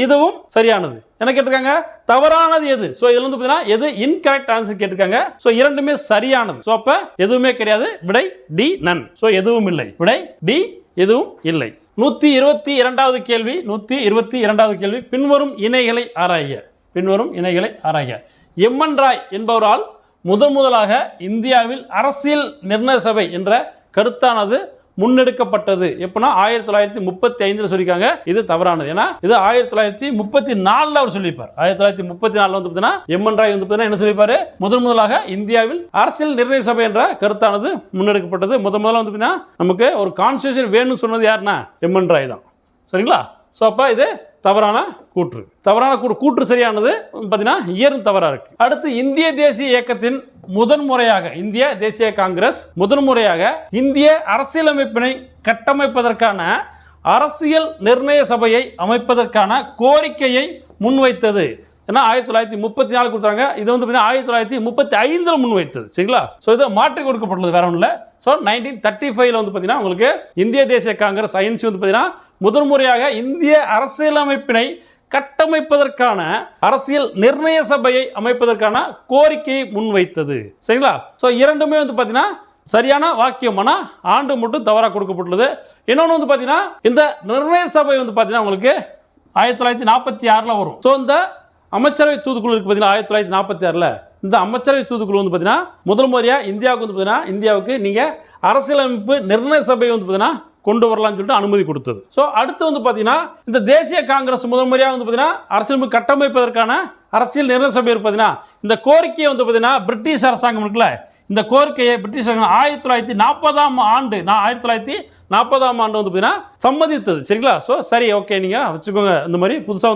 இதுவும் சரியானது. என்ன கேட்டிருக்காங்க, தவறானது எது? இதுல எது இன்கரெக்ட் ஆன்சர் கேட்டிருக்காங்க. இரண்டுமே சரியானது. அப்ப எதுவுமே கிடையாது. விடை டி, நன். எதுவும் இல்லை. விடை டி, எதுவும் இல்லை. 122வது கேள்வி, 122வது கேள்வி, பின்வரும் இணைகளை ஆராய்க. பின்வரும் இணைகளை ஆராய்க. எம்.என். ராய் என்பவரால் முதலாக இந்தியாவில் அரசியல் நிர்ணய சபை என்ற கருத்தானது முன்னெடுக்கப்பட்டது. எப்பனா 1935 சொல்லிருக்காங்க. இது தவறானது. ஏன்னா இது 1934 அவர் சொல்லியிருப்பார். 1934 எம்.என். ராய் என்ன சொல்லியிருப்பாரு, முதலாக இந்தியாவில் அரசியல் நிர்ணய சபை என்ற கருத்தானது முன்னெடுக்கப்பட்டது. முதல்ல நமக்கு ஒரு கான்ஸ்டிடியூஷன் வேணும்னு சொன்னது யாருன்னா எம்.என். ராய் தான். சரிங்களா? அப்ப இது தவறான கூற்று. தவறான கூற்று சரியானது இயற்கை தவறா இருக்கு. அடுத்து, இந்திய தேசிய இயக்கத்தின் முதன்முறையாக, இந்திய தேசிய காங்கிரஸ் முதன்முறையாக இந்திய அரசியலமைப்பினை கட்டமைப்பதற்கான அரசியல் நிர்ணய சபையை அமைப்பதற்கான கோரிக்கையை முன்வைத்தது. ஏன்னா 1934 கொடுத்தாங்க, இது 1935 முன்வைத்தது. சரிங்களா? இது மாற்றி கொடுக்கப்பட்டுள்ளது, வேற ஒன்றும் இல்லை. 1935 உங்களுக்கு இந்திய தேசிய காங்கிரஸ் ஐஎன்சி முதன்முறையாக இந்திய அரசியலமைப்பினை கட்டமைப்பதற்கான அரசியல் நிர்ணய சபையை அமைப்பதற்கான கோரிக்கையை முன்வைத்தது. சரிங்களா? இரண்டுமே சரியான வாக்கியம், ஆனா ஆண்டு மட்டும் தவறாக கொடுக்கப்பட்டுள்ளது. இன்னொன்று இந்த நிர்ணய சபை உங்களுக்கு 1946 வரும். இந்த அமைச்சரவை தூதுக்குழு இருக்கு 1946 இந்த அமைச்சரவை தூதுக்குழு முதல் முறையா இந்தியாவுக்கு இந்தியாவுக்கு நீங்க அரசியலமைப்பு நிர்ணய சபை கொண்டு வரலாம்னு சொல்லிட்டு அனுமதி கொடுத்தது. அடுத்து இந்த தேசிய காங்கிரஸ் முதல் முறையாக அரசியலமைப்பு கட்டமைப்பதற்கான அரசியல் நிர்ணய சபை இருப்பதுனா இந்த கோரிக்கையை பிரிட்டிஷ் அரசாங்கம் இருக்குல்ல, இந்த கோரிக்கையை பிரிட்டிஷ் 1940 ஆண்டு 1940 ஆண்டு சம்மதித்தது. சரிங்களா? சரி, ஓகே, நீங்க வச்சுக்கோங்க, இந்த மாதிரி புதுசா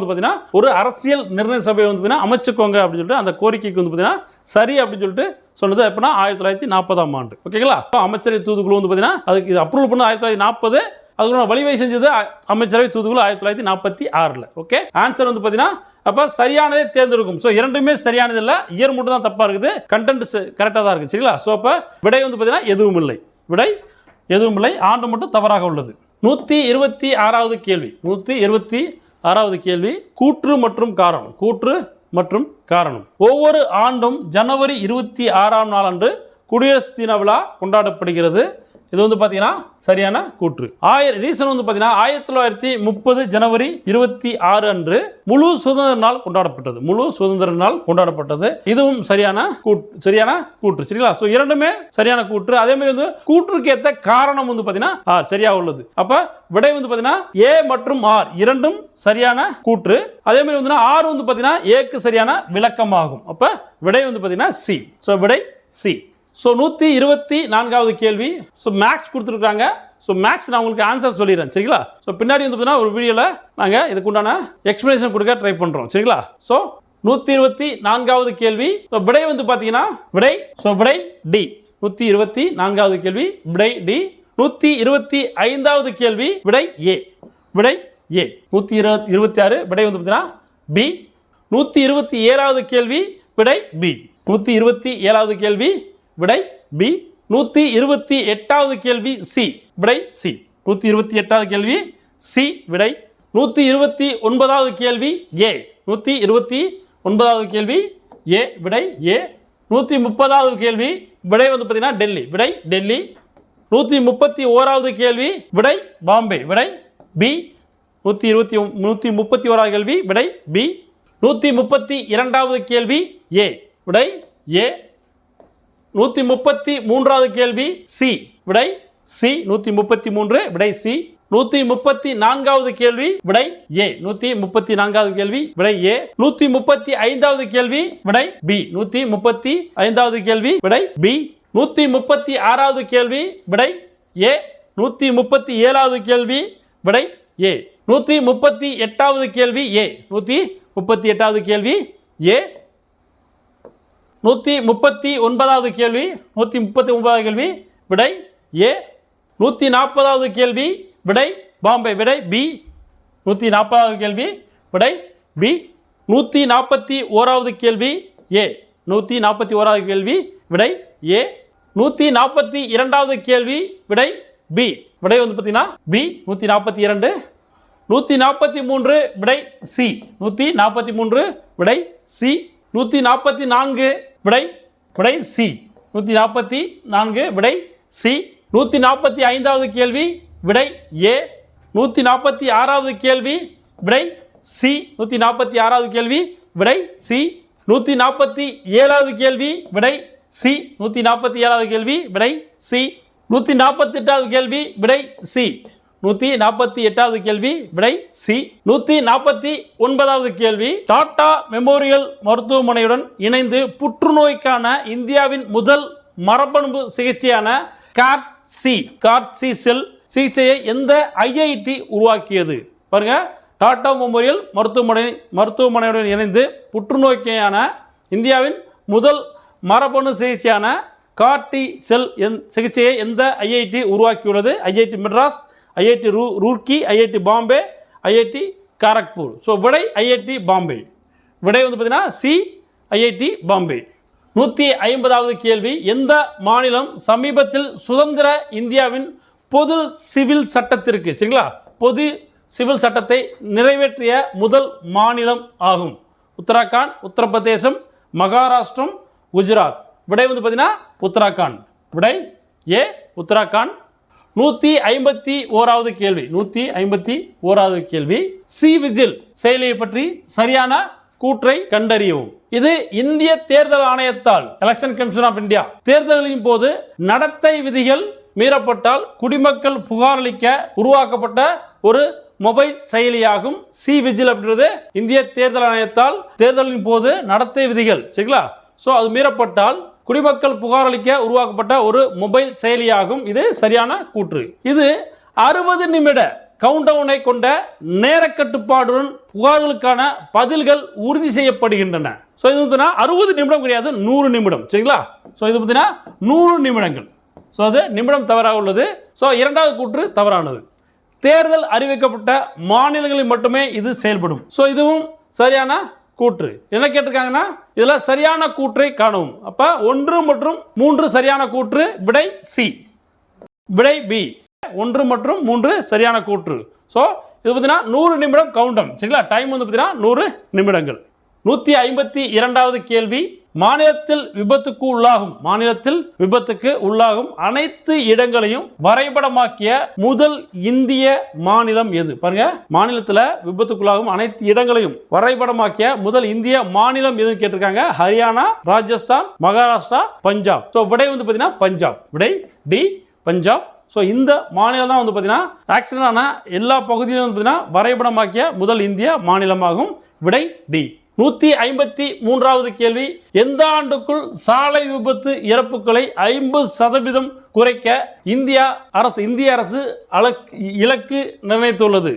ஒரு அரசியல் நிர்ணய சபை அமைச்சுக்கோங்க அப்படின்னு சொல்லிட்டு அந்த கோரிக்கைக்கு சரி அப்படின்னு சொல்லிட்டு சொன்னது எப்படின்னா 1940 ஆண்டு. ஓகேங்களா? அமைச்சரவை தூதுக்குழு அதுக்கு அப்ரூவல் பண்ண 1940, அதுக்கு வழிவகை செஞ்சது அமைச்சரவை தூதுக்குழு 1946. ஓகே, ஆன்சர் அப்ப சரியானதே தேர்ந்தெடுக்கும். இரண்டுமே சரியானது இல்ல, இயர் மட்டும் தான் தப்பா இருக்குது, கண்டென்ட் கரெக்டா தான் இருக்கு. சரிங்களா? அப்ப விடை எதுவும் இல்லை. விடை எதுவும் இல்லை, ஆண்டு மட்டும் தவறாக உள்ளது. 126வது கேள்வி, 126வது கேள்வி, கூற்று மற்றும் காரணம். கூற்று மற்றும் காரணம். ஒவ்வொரு ஆண்டும் ஜனவரி 26ஆம் நாள் அன்று குடியரசு தின விழா கொண்டாடப்படுகிறது. இது வந்து பார்த்தீங்கன்னா சரியான கூற்று. ரீசன் வந்து பார்த்தீங்கன்னா 1930 ஜனவரி 26 அன்று முழு சுதந்திர நாள் கொண்டாடப்பட்டது. முழு சுதந்திர நாள் கொண்டாடப்பட்டது. இதுவும் சரியான கூற்று. சரிங்களா? ஸோ இரண்டுமே சரியான கூற்று. அதே மாதிரி வந்து கூற்றுக்கு ஏற்ற காரணம் வந்து பார்த்தீங்கன்னா சரியா உள்ளது. அப்ப விடை வந்து பார்த்தீங்கன்னா ஏ மற்றும் ஆர் இரண்டும் சரியான கூற்று. அதே மாதிரி வந்து ஆர் வந்து பார்த்தீங்கன்னா ஏக்கு சரியான விளக்கமாகும். அப்ப விடை வந்து பார்த்தீங்கன்னா சி. ஸோ விடை சி. ஸோ 124வது கேள்வி. ஸோ மேக்ஸ் கொடுத்துருக்காங்க. ஸோ மேக்ஸ் நான் உங்களுக்கு ஆன்சர் சொல்லிடுறேன். சரிங்களா? ஸோ பின்னாடி வந்து பார்த்தீங்கன்னா ஒரு வீடியோவில் நாங்கள் இதுக்கு உண்டான எக்ஸ்பிளேஷன் கொடுக்க ட்ரை பண்ணுறோம். சரிங்களா? ஸோ 124வது கேள்வி. ஸோ விடை வந்து பார்த்தீங்கன்னா விடை டி. 124வது கேள்வி விடை டி. 125வது கேள்வி விடை ஏ. 126 விடை வந்து பார்த்தீங்கன்னா பி. 127வது கேள்வி விடை பி. 127வது கேள்வி விடை பி. 128வது கேள்வி சி. விடை சி. 128வது கேள்வி சி விடை. 129வது கேள்வி ஏ. 129வது கேள்வி ஏ விடை ஏ. 130வது கேள்வி விடை வந்து பார்த்தீங்கன்னா டெல்லி. விடை டெல்லி. 131வது கேள்வி விடை பாம்பே. விடை பி. 131வது கேள்வி விடை பி. 132வது கேள்வி ஏ. விடை ஏ. 133வது கேள்வி சி. விடை சி. 133 விடை சி. 134வது கேள்வி விடை ஏ. 134வது கேள்வி விடை ஏ. 135வது கேள்வி விடை பி. 135வது கேள்வி விடை பி. 136வது கேள்வி விடை ஏ. 137வது கேள்வி விடை ஏ. 138வது கேள்வி ஏ. 138வது கேள்வி ஏ. 139வது கேள்வி 139வது கேள்வி விடை ஏ. 140வது கேள்வி விடை பாம்பே. விடை பி. 140வது கேள்வி விடை பி. 141வது கேள்வி ஏ. 141வது கேள்வி விடை ஏ. 142வது கேள்வி விடை பி. விடை வந்து பார்த்தீங்கன்னா பி. 142. 143 விடை சி. 143 விடை சி. 144 விடை சி. 144 விடை சி. 145வது கேள்வி விடை ஏ. 146வது கேள்வி விடை சி. 146வது கேள்வி விடை சி. 147வது கேள்வி விடை சி. 147வது கேள்வி விடை சி. 148வது கேள்வி விடை சி. 148வது கேள்வி விடை சி. 149வது கேள்வி டாடா மெமோரியல் மருத்துவமனையுடன் இணைந்து புற்றுநோய்க்கான இந்தியாவின் முதல் மரபணு சிகிச்சையான கார்ட்-சி செல் சிகிச்சையை எந்த ஐஐடி உருவாக்கியது? பாருங்க, டாடா மெமோரியல் மருத்துவமனையுடன் இணைந்து புற்றுநோய்க்கான இந்தியாவின் முதல் மரபணு சிகிச்சையான கார்ட்-டி செல் சிகிச்சையை எந்த ஐஐடி உருவாக்கியுள்ளது? IIT Madras, IIT Roorkee, IIT Bombay, IIT Kharagpur. So விடை ஐஐடி பாம்பே. விடை வந்து பார்த்தீங்கன்னா சி. ஐஐடி பாம்பே. 150வது கேள்வி எந்த மாநிலம் சமீபத்தில் சுதந்திர இந்தியாவின் பொது சிவில் சட்டத்திற்கு சரிங்களா பொது சிவில் சட்டத்தை நிறைவேற்றிய முதல் மாநிலம் ஆகும்? உத்தராகண்ட், உத்தரப்பிரதேசம், மகாராஷ்டிரம், குஜராத். விடை வந்து பார்த்தீங்கன்னா உத்தராகண்ட். விடை ஏ உத்தராகண்ட். 151வது கேள்வி 151வது கேள்வி சி விஜில் செயலியை பற்றி சரியான கூற்றை கண்டறியவும். இது இந்திய தேர்தல் ஆணையத்தால் எலெக்ஷன் கமிஷன் ஆஃப் இந்தியா தேர்தல்களின் போது நடத்தை விதிகள் மீறப்பட்டால் குடிமக்கள் புகாரளிக்க உருவாக்கப்பட்ட ஒரு மொபைல் செயலியாகும். சி விஜில் அப்படின்றது இந்திய தேர்தல் ஆணையத்தால் தேர்தலின் போது நடத்தை விதிகள் சரிங்களா ஸோ அது மீறப்பட்டால் குடிமக்கள் புகாரளிக்க உருவாக்கப்பட்ட ஒரு மொபைல் செயலியாகும். இது சரியான கூற்று. இது 60 நிமிட கவுண்டவுனை கொண்ட நேர கட்டுப்பாடுடன் புகார்களுக்கான பதில்கள் உறுதி செய்யப்படுகின்றன. ஸோ இது பார்த்தீங்கன்னா 60 நிமிடம் கிடையாது, 100 நிமிடம் சரிங்களா. ஸோ இது பார்த்தீங்கன்னா 100 நிமிடங்கள். ஸோ அது நிமிடம் தவறாக உள்ளது. ஸோ இரண்டாவது கூற்று தவறானது. தேர்தல் அறிவிக்கப்பட்ட மாநிலங்களில் மட்டுமே இது செயல்படும். ஸோ இதுவும் சரியான கூற்று. என்ன கேட்டிருக்காங்கன்னா இதுல சரியான கூற்றை காணவும். அப்ப 1 மற்றும் 3 சரியான கூற்று. விடை சி. விடை பி. 1 மற்றும் 3 சரியான கூற்று. ஸோ இது பார்த்தீங்கன்னா 100 நிமிடம் கவுண்டம் சரிங்களா. டைம் வந்து பார்த்தீங்கன்னா 100 நிமிடங்கள். 152வது கேள்வி மாநிலத்தில் விபத்துக்கு உள்ளாகும் அனைத்து இடங்களையும் வரைபடமாக்கிய முதல் இந்திய மாநிலம் எது? பாருங்க, மாநிலத்தில் விபத்துக்குள்ளாகும் அனைத்து இடங்களையும் வரைபடமாக்கிய முதல் இந்திய மாநிலம் எதுன்னு கேட்டிருக்காங்க. ஹரியானா, ராஜஸ்தான், மகாராஷ்டிரா, பஞ்சாப். ஸோ விடை வந்து பார்த்தீங்கன்னா பஞ்சாப். விடை டி, பஞ்சாப். ஸோ இந்த மாநிலம் தான் வந்து பார்த்தீங்கன்னா ஆக்சிடென்ட் ஆன எல்லா பகுதியிலும் வந்து பார்த்தீங்கன்னா வரைபடமாக்கிய முதல் இந்திய மாநிலமாகும். விடை டி. 153வது கேள்வி, எந்த ஆண்டுக்குள் சாலை விபத்து இறப்புகளை 50% குறைக்க இந்திய அரசு இலக்கு நிர்ணயித்துள்ளது?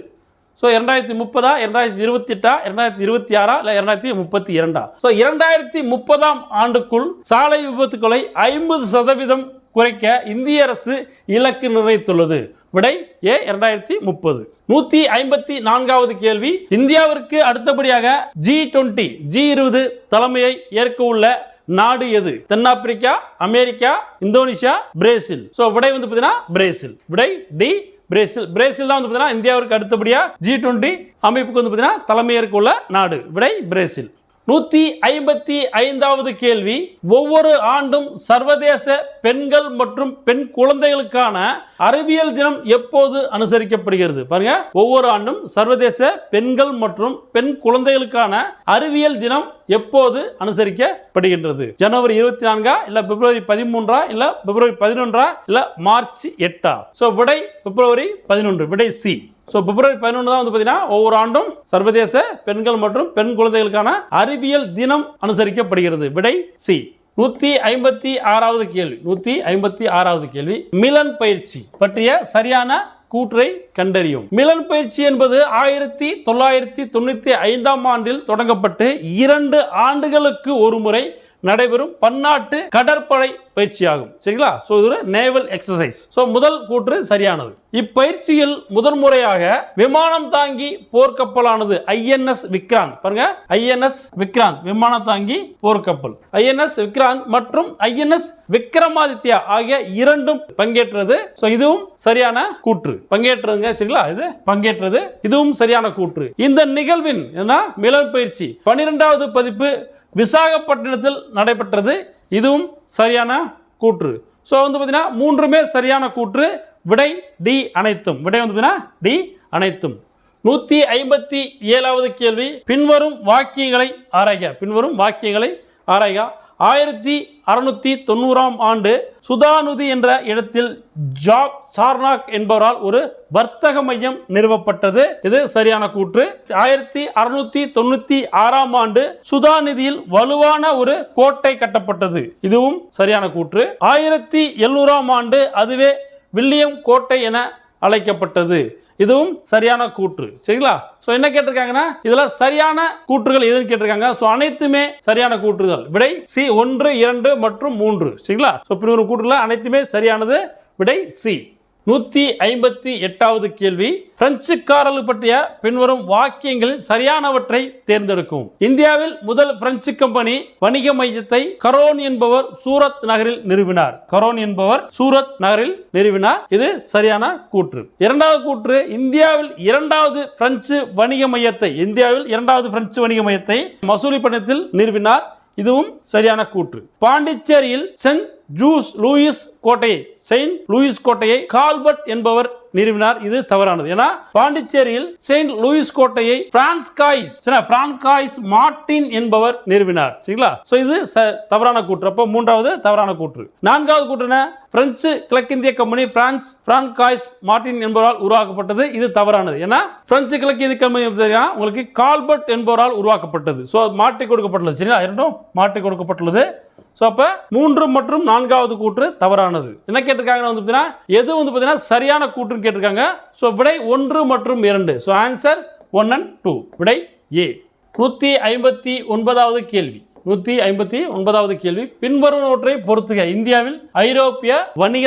ஸோ 2030, 2028, 2026 இல்லை 2032? ஸோ 2030ஆம் ஆண்டுக்குள் சாலை விபத்துக்களை 50% குறைக்க இந்திய அரசு இலக்கு நிர்ணயித்துள்ளது. விடை ஏ, 2030. 154வது கேள்வி, இந்தியாவிற்கு அடுத்தபடியாக G20 தலைமையை ஏற்க உள்ள நாடு எது? தென்னாப்பிரிக்கா, அமெரிக்கா, இந்தோனேஷியா, பிரேசில். ஸோ விடை வந்து பார்த்தீங்கன்னா பிரேசில். விடை டி, பிரேசில். பிரேசில் தான் வந்து பார்த்தீங்கன்னா இந்தியாவிற்கு அடுத்தபடியா G20 அமைப்புக்கு வந்து பார்த்தீங்கன்னா தலைமையேற்க உள்ள நாடு. விடை பிரேசில். 155வது கேள்வி, ஒவ்வொரு ஆண்டும் சர்வதேச பெண்கள் மற்றும் பெண் குழந்தைகளுக்கான அறிவியல் தினம் எப்போது அனுசரிக்கப்படுகிறது? பாருங்க, ஒவ்வொரு ஆண்டும் சர்வதேச பெண்கள் மற்றும் பெண் குழந்தைகளுக்கான அறிவியல் தினம் எப்போது அனுசரிக்கப்படுகின்றது? ஜனவரி 24 இல்ல பிப்ரவரி 13 இல்ல பிப்ரவரி 11 இல்ல மார்ச் 8? ஸோ விடை பிப்ரவரி 11. விடை சி. ஸோ பிப்ரவரி 11 தான் வந்து பார்த்தீங்கன்னா ஒவ்வொரு ஆண்டும் சர்வதேச பெண்கள் மற்றும் பெண் குழந்தைகளுக்கான அறிவியல் தினம் அனுசரிக்கப்படுகிறது. விடை சி. 156வது கேள்வி, மிலன் பயிற்சி பற்றிய சரியான கூற்றை கண்டறியும். மிலன் பயிற்சி என்பது 1995ஆம் ஆண்டில் தொடங்கப்பட்டு 2 ஆண்டுகளுக்கு ஒரு முறை நடைபெறும் பன்னாட்டு கடற்படை பயிற்சியாகும். சரிங்களா? சோ இது நேவல் எக்ஸசைஸ். சோ முதல் கூற்று சரியானது. இப்பயிற்சியில் முதன்முறையாக விமானம் தாங்கி போர்க்கப்பலானது INS விக்ராந்த். பாருங்க, INS விக்ராந்த் விமானம் தாங்கி போர்க்கப்பல். INS விக்ராந்த் மற்றும் INS விக்ரமாதித்யா ஆகிய இரண்டும் பங்கேற்றது. சோ இதுவும் சரியான கூற்று. பங்கேற்றதுங்க. சரிங்களா? இது பங்கேற்றது, இதுவும் சரியான கூற்று. இந்த நிகழ்வின் மிலன் பயிற்சி 12வது பதிப்பு விசாகப்பட்டினத்தில் நடைபெற்றது. இதுவும் சரியான கூற்று. ஸோ வந்து பார்த்தீங்கன்னா மூன்றுமே சரியான கூற்று. விடை டி அனைத்தும். விடை வந்து பார்த்தீங்கன்னா டி அனைத்தும். 157வது கேள்வி, பின்வரும் வாக்கியங்களை ஆராய்க. 1690ஆம் ஆண்டு சுதானுதி என்ற இடத்தில் ஜாக் சார்னாக் என்பவரால் ஒரு வர்த்தக மையம் நிறுவப்பட்டது. இது சரியான கூற்று. 1696ஆம் ஆண்டு சுதாநிதியில் வலுவான ஒரு கோட்டை கட்டப்பட்டது. இதுவும் சரியான கூற்று. 1700ஆம் ஆண்டு அதுவே வில்லியம் கோட்டை என அழைக்கப்பட்டது. இதுவும் சரியான கூற்று. சரிங்களா? சோ என்ன கேட்டிருக்காங்கன்னா இதுல சரியான கூற்றுகள் எதுன்னு கேட்டிருக்காங்க. சோ அனைத்துமே சரியான கூற்றுகள். விடை சி 1, 2 மற்றும் 3. சரிங்களா? சோ பின்வரும் கூற்றுகள் அனைத்துமே சரியானது. விடை சி. 158வது கேள்வி, பிரெஞ்சுக்காரர்கள் பற்றிய பின்வரும் வாக்கியங்களில் சரியானவற்றை தேர்ந்தெடுக்கும். இந்தியாவில் முதல் பிரெஞ்சு கம்பெனி வணிக மையத்தை கரோன் என்பவர் சூரத் நகரில் நிறுவினார். இது சரியான கூற்று. இரண்டாவது கூற்று, இந்தியாவில் இரண்டாவது பிரெஞ்சு வணிக மையத்தை மசூலிப்பட்டினத்தில் நிறுவினார். இதுவும் சரியான கூற்று. பாண்டிச்சேரியில் செயின்ட் லூயிஸ் கோட்டையை கால்பர்ட் என்பவர் நிறுவினார். இது தவறானது. ஏன்னா பாண்டிச்சேரியில் செயின்ட் லூயிஸ் கோட்டையை பிரான்காய்ஸ் மார்டின் என்பவர் நிறுவினார். சரிங்களா? சோ இது தவறான கூற்று. அப்போ மூன்றாவது தவறான கூற்று. நான்காவது கூற்று, பிரெஞ்சு கிழக்கிந்திய கம்பெனி பிரான்காய்ஸ் மார்டின் என்பவரால் உருவாக்கப்பட்டது. இது தவறானது. ஏன்னா பிரெஞ்சு கிழக்கிந்திய கம்பெனி உங்களுக்கு கால்பர்ட் என்பவரால் உருவாக்கப்பட்டது. சோ மாற்றி கொடுக்கப்பட்டுள்ளது. சரிங்களா? இரண்டும் மாற்றி கொடுக்கப்பட்டுள்ளது. சோ அப்ப 3 மற்றும் 4வது கூற்று தவறானது. என்ன கேட்டிருக்காங்க வந்து பாத்தீங்கன்னா எது வந்து பாத்தீங்கன்னா சரியான கூற்றுன்னு கேட்டிருக்காங்க. சோ விடை 1 மற்றும் 2. So answer 1 and 2. விடை ஏ. 159வது கேள்வி, பின்வருவனவற்றை பொறுத்துக. இந்தியாவில் ஐரோப்பிய வணிக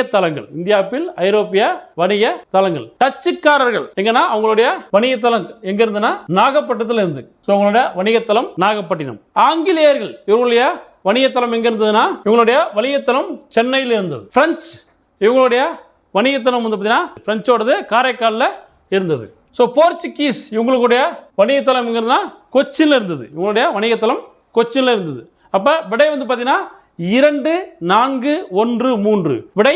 தலங்கள். டச்சுக்காரர்கள் எங்கன்னா அவங்களுடைய வணிக தலம் எங்க இருந்துன்னா நாகப்பட்டினத்துல இருந்து. சோ அவங்களுடைய வணிகத்தலம் நாகப்பட்டினம். ஆங்கிலேயர்கள் இவங்களுடைய வணிகத்தலம் எங்க இருந்ததுன்னா இவங்களுடைய வணிகத்தலம் சென்னையில் இருந்தது. பிரெஞ்சு இவங்களுடைய வணிகத்தலம் வந்து பார்த்தீங்கன்னா பிரெஞ்சோடது காரைக்காலில் இருந்தது. ஸோ போர்ச்சுகீஸ் இவங்களுடைய வணிகத்தலம் எங்க இருந்தா கொச்சின்ல இருந்தது. இவங்களுடைய வணிகத்தலம் கொச்சின்ல இருந்தது. அப்ப விடை வந்து பாத்தீங்கன்னா 2 4 1 3 விடை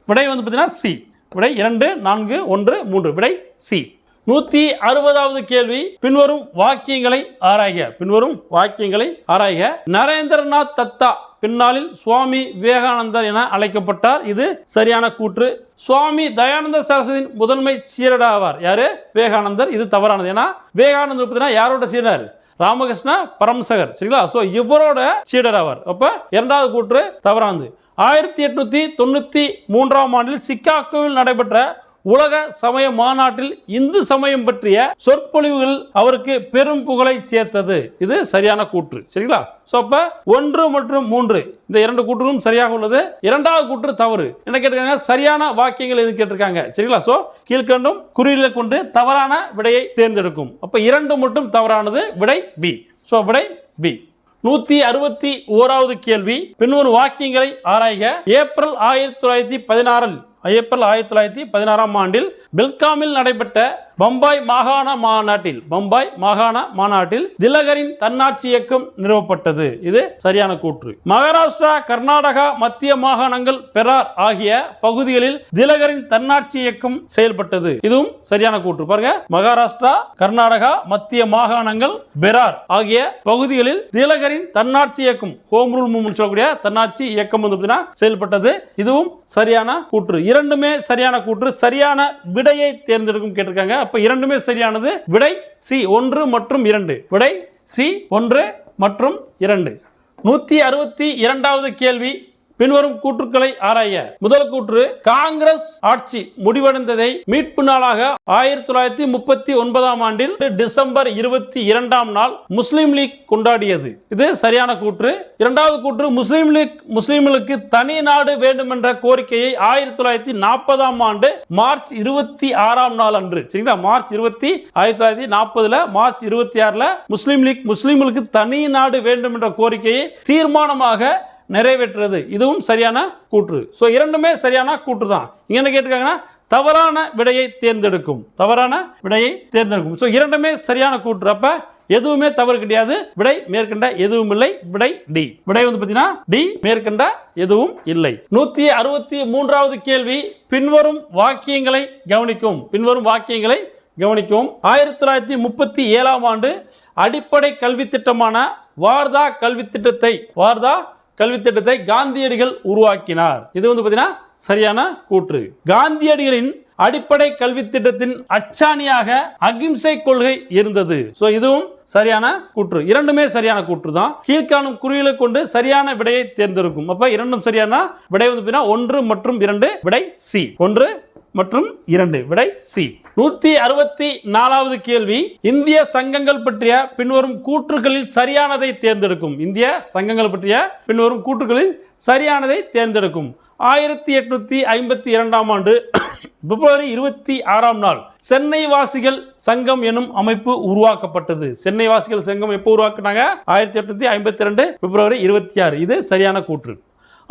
விடை வந்து பாத்தீங்கன்னா சி. விடை 2 4 1 3 விடை சி. 160வது கேள்வி, பின்வரும் வாக்கியங்களை ஆராய்க. பின்வரும் வாக்கியங்களை ஆராய்க. நரேந்திரநாத் தத்தா பின்னாளில் சுவாமி விவேகானந்தர் என அழைக்கப்பட்டார். இது சரியான கூற்று. சுவாமி தயானந்த சரஸ்வதியின் முதன்மை சீடர் ஆவார். யாரு? விவேகானந்தர். இது தவறானது. ஏன்னா விவேகானந்தர் பார்த்தீங்கன்னா யாரோட சீடர்? ராமகிருஷ்ண பரமசகர். சரிங்களா? சோ இவரோட சீடர் ஆவார். அப்ப இரண்டாவது கூற்று தவறானது. 1893ஆம் ஆண்டில் சிக்காகோவில் நடைபெற்ற உலக சமய மாநாட்டில் இந்து சமயம் பற்றிய சொற்பொழிவுகள் அவருக்கு பெரும் புகழை சேர்த்தது. இது சரியான கூற்று. சரிங்களா? சோ அப்ப 1 மற்றும் 3 இந்த இரண்டு கூற்றுகளும் சரியாக உள்ளது. இரண்டாவது கூற்று தவறு. என்ன கேட்டிருக்காங்க? சரியான வாக்கியங்கள் எது கேட்டிருக்காங்க. சரிங்களா? சோ கீழ்கண்டும் குறியீடுகளை கொண்டு தவறான விடையை தேர்ந்தெடுக்கும். அப்ப 2 மட்டும் தவறானது. விடை பி. சோ விடை பி. 161வது கேள்வி, பின்வரும் வாக்கியங்களை ஆராய்க. ஏப்ரல் 1916ஆம் ஆண்டில் பெல்காமில் நடைபெற்ற பம்பாய் மாகாண மாநாட்டில் திலகரின் தன்னாட்சி இயக்கம் நிறுவப்பட்டது. இது சரியான கூற்று. மகாராஷ்டிரா, கர்நாடகா, மத்திய மாகாணங்கள், பெரார் ஆகிய பகுதிகளில் திலகரின் தன்னாட்சி இயக்கம் செயல்பட்டது. இதுவும் சரியான கூற்று. பாருங்க, மகாராஷ்டிரா, கர்நாடகா, மத்திய மாகாணங்கள், பெரார் ஆகிய பகுதிகளில் திலகரின் தன்னாட்சி இயக்கம், ஹோம் ரூல் மூவ்மெண்ட் சொல்லக்கூடிய தன்னாட்சி இயக்கம் வந்து செயல்பட்டது. இதுவும் சரியான கூற்று. இரண்டுமே சரியான கூற்று. சரியான விடையை தேர்ந்தெடுக்கும் கேட்டிருக்காங்க. அப்ப இரண்டுமே சரியானது. விடை சி 1 மற்றும் 2. விடை சி 1 மற்றும் 2. 162வது கேள்வி, பின்வரும் கூற்றுக்களை ஆராய. முதல் கூற்று, காங்கிரஸ் ஆட்சி முடிவடைந்ததை மீட்பு நாளாக 1939ஆம் ஆண்டில் டிசம்பர் 22ஆம் நாள் முஸ்லிம் லீக் கொண்டாடியது. இது சரியான கூற்று. இரண்டாவது கூற்று, முஸ்லிம்களுக்கு தனி நாடு வேண்டும் என்ற கோரிக்கையை 1940ஆம் ஆண்டு மார்ச் 26ஆம் நாள் அன்று, சரிங்களா, மார்ச் 1940 மார்ச் 26 முஸ்லிம் லீக் முஸ்லிம்களுக்கு தனி நாடு வேண்டும் என்ற கோரிக்கையை தீர்மானமாக நிறைவேற்றது. இதுவும் சரியான கூற்று. சோ இரண்டுமே சரியான கூற்று தான். இங்க என்ன கேட்டிருக்காங்கன்னா தவறான விடையை தேர்ந்தெடுக்கும். தவறான விடையை தேர்ந்தெடுக்கும். சோ இரண்டுமே சரியான கூற்று. அப்ப எதுவுமே தவறு கிடையாது. விடை மேற்கண்ட எதுவும் இல்லை. விடை டி. விடை வந்து பாத்தீங்கன்னா டி, மேற்கண்ட எதுவும் இல்லை. 163வது கேள்வி, பின்வரும் வாக்கியங்களை கவனிக்கும். பின்வரும் வாக்கியங்களை கவனிக்கும். 1937ஆம் ஆண்டு அடிப்படை கல்வி திட்டமான வார்தா கல்வித்திட்டத்தை காந்தியடிகள் உருவாக்கினார். இது வந்து பாத்தீங்கன்னா சரியான கூற்று. காந்தியடிகளின் அடிப்படை கல்வி திட்டத்தின் அச்சாணியாக அகிம்சை கொள்கை இருந்தது. சோ இதுவும் சரியான கூற்று. இரண்டுமே சரியான கூற்று தான். கீழ்காணும் குறியீடுகளை கொண்டு சரியான விடையை தேர்ந்தெடுக்கும். அப்ப இரண்டும் சரியான விடை வந்து 1 மற்றும் 2. விடை சி. 1 மற்றும் 2. விடை சி. 164வது கேள்வி, இந்திய சங்கங்கள் பற்றிய பின்வரும் கூற்றுகளில் சரியானதை தேர்ந்தெடுக்கும். இந்திய சங்கங்கள் பற்றிய பின்வரும் கூற்றுகளில் சரியானதை தேர்ந்தெடுக்கும். 1852ஆம் ஆண்டு பிப்ரவரி 26ஆம் நாள் சென்னை வாசிகள் சங்கம் எனும் அமைப்பு உருவாக்கப்பட்டது. சென்னை வாசிகள் சங்கம் எப்போ உருவாக்குனாங்க? 1852 பிப்ரவரி 26. இது சரியான கூற்று.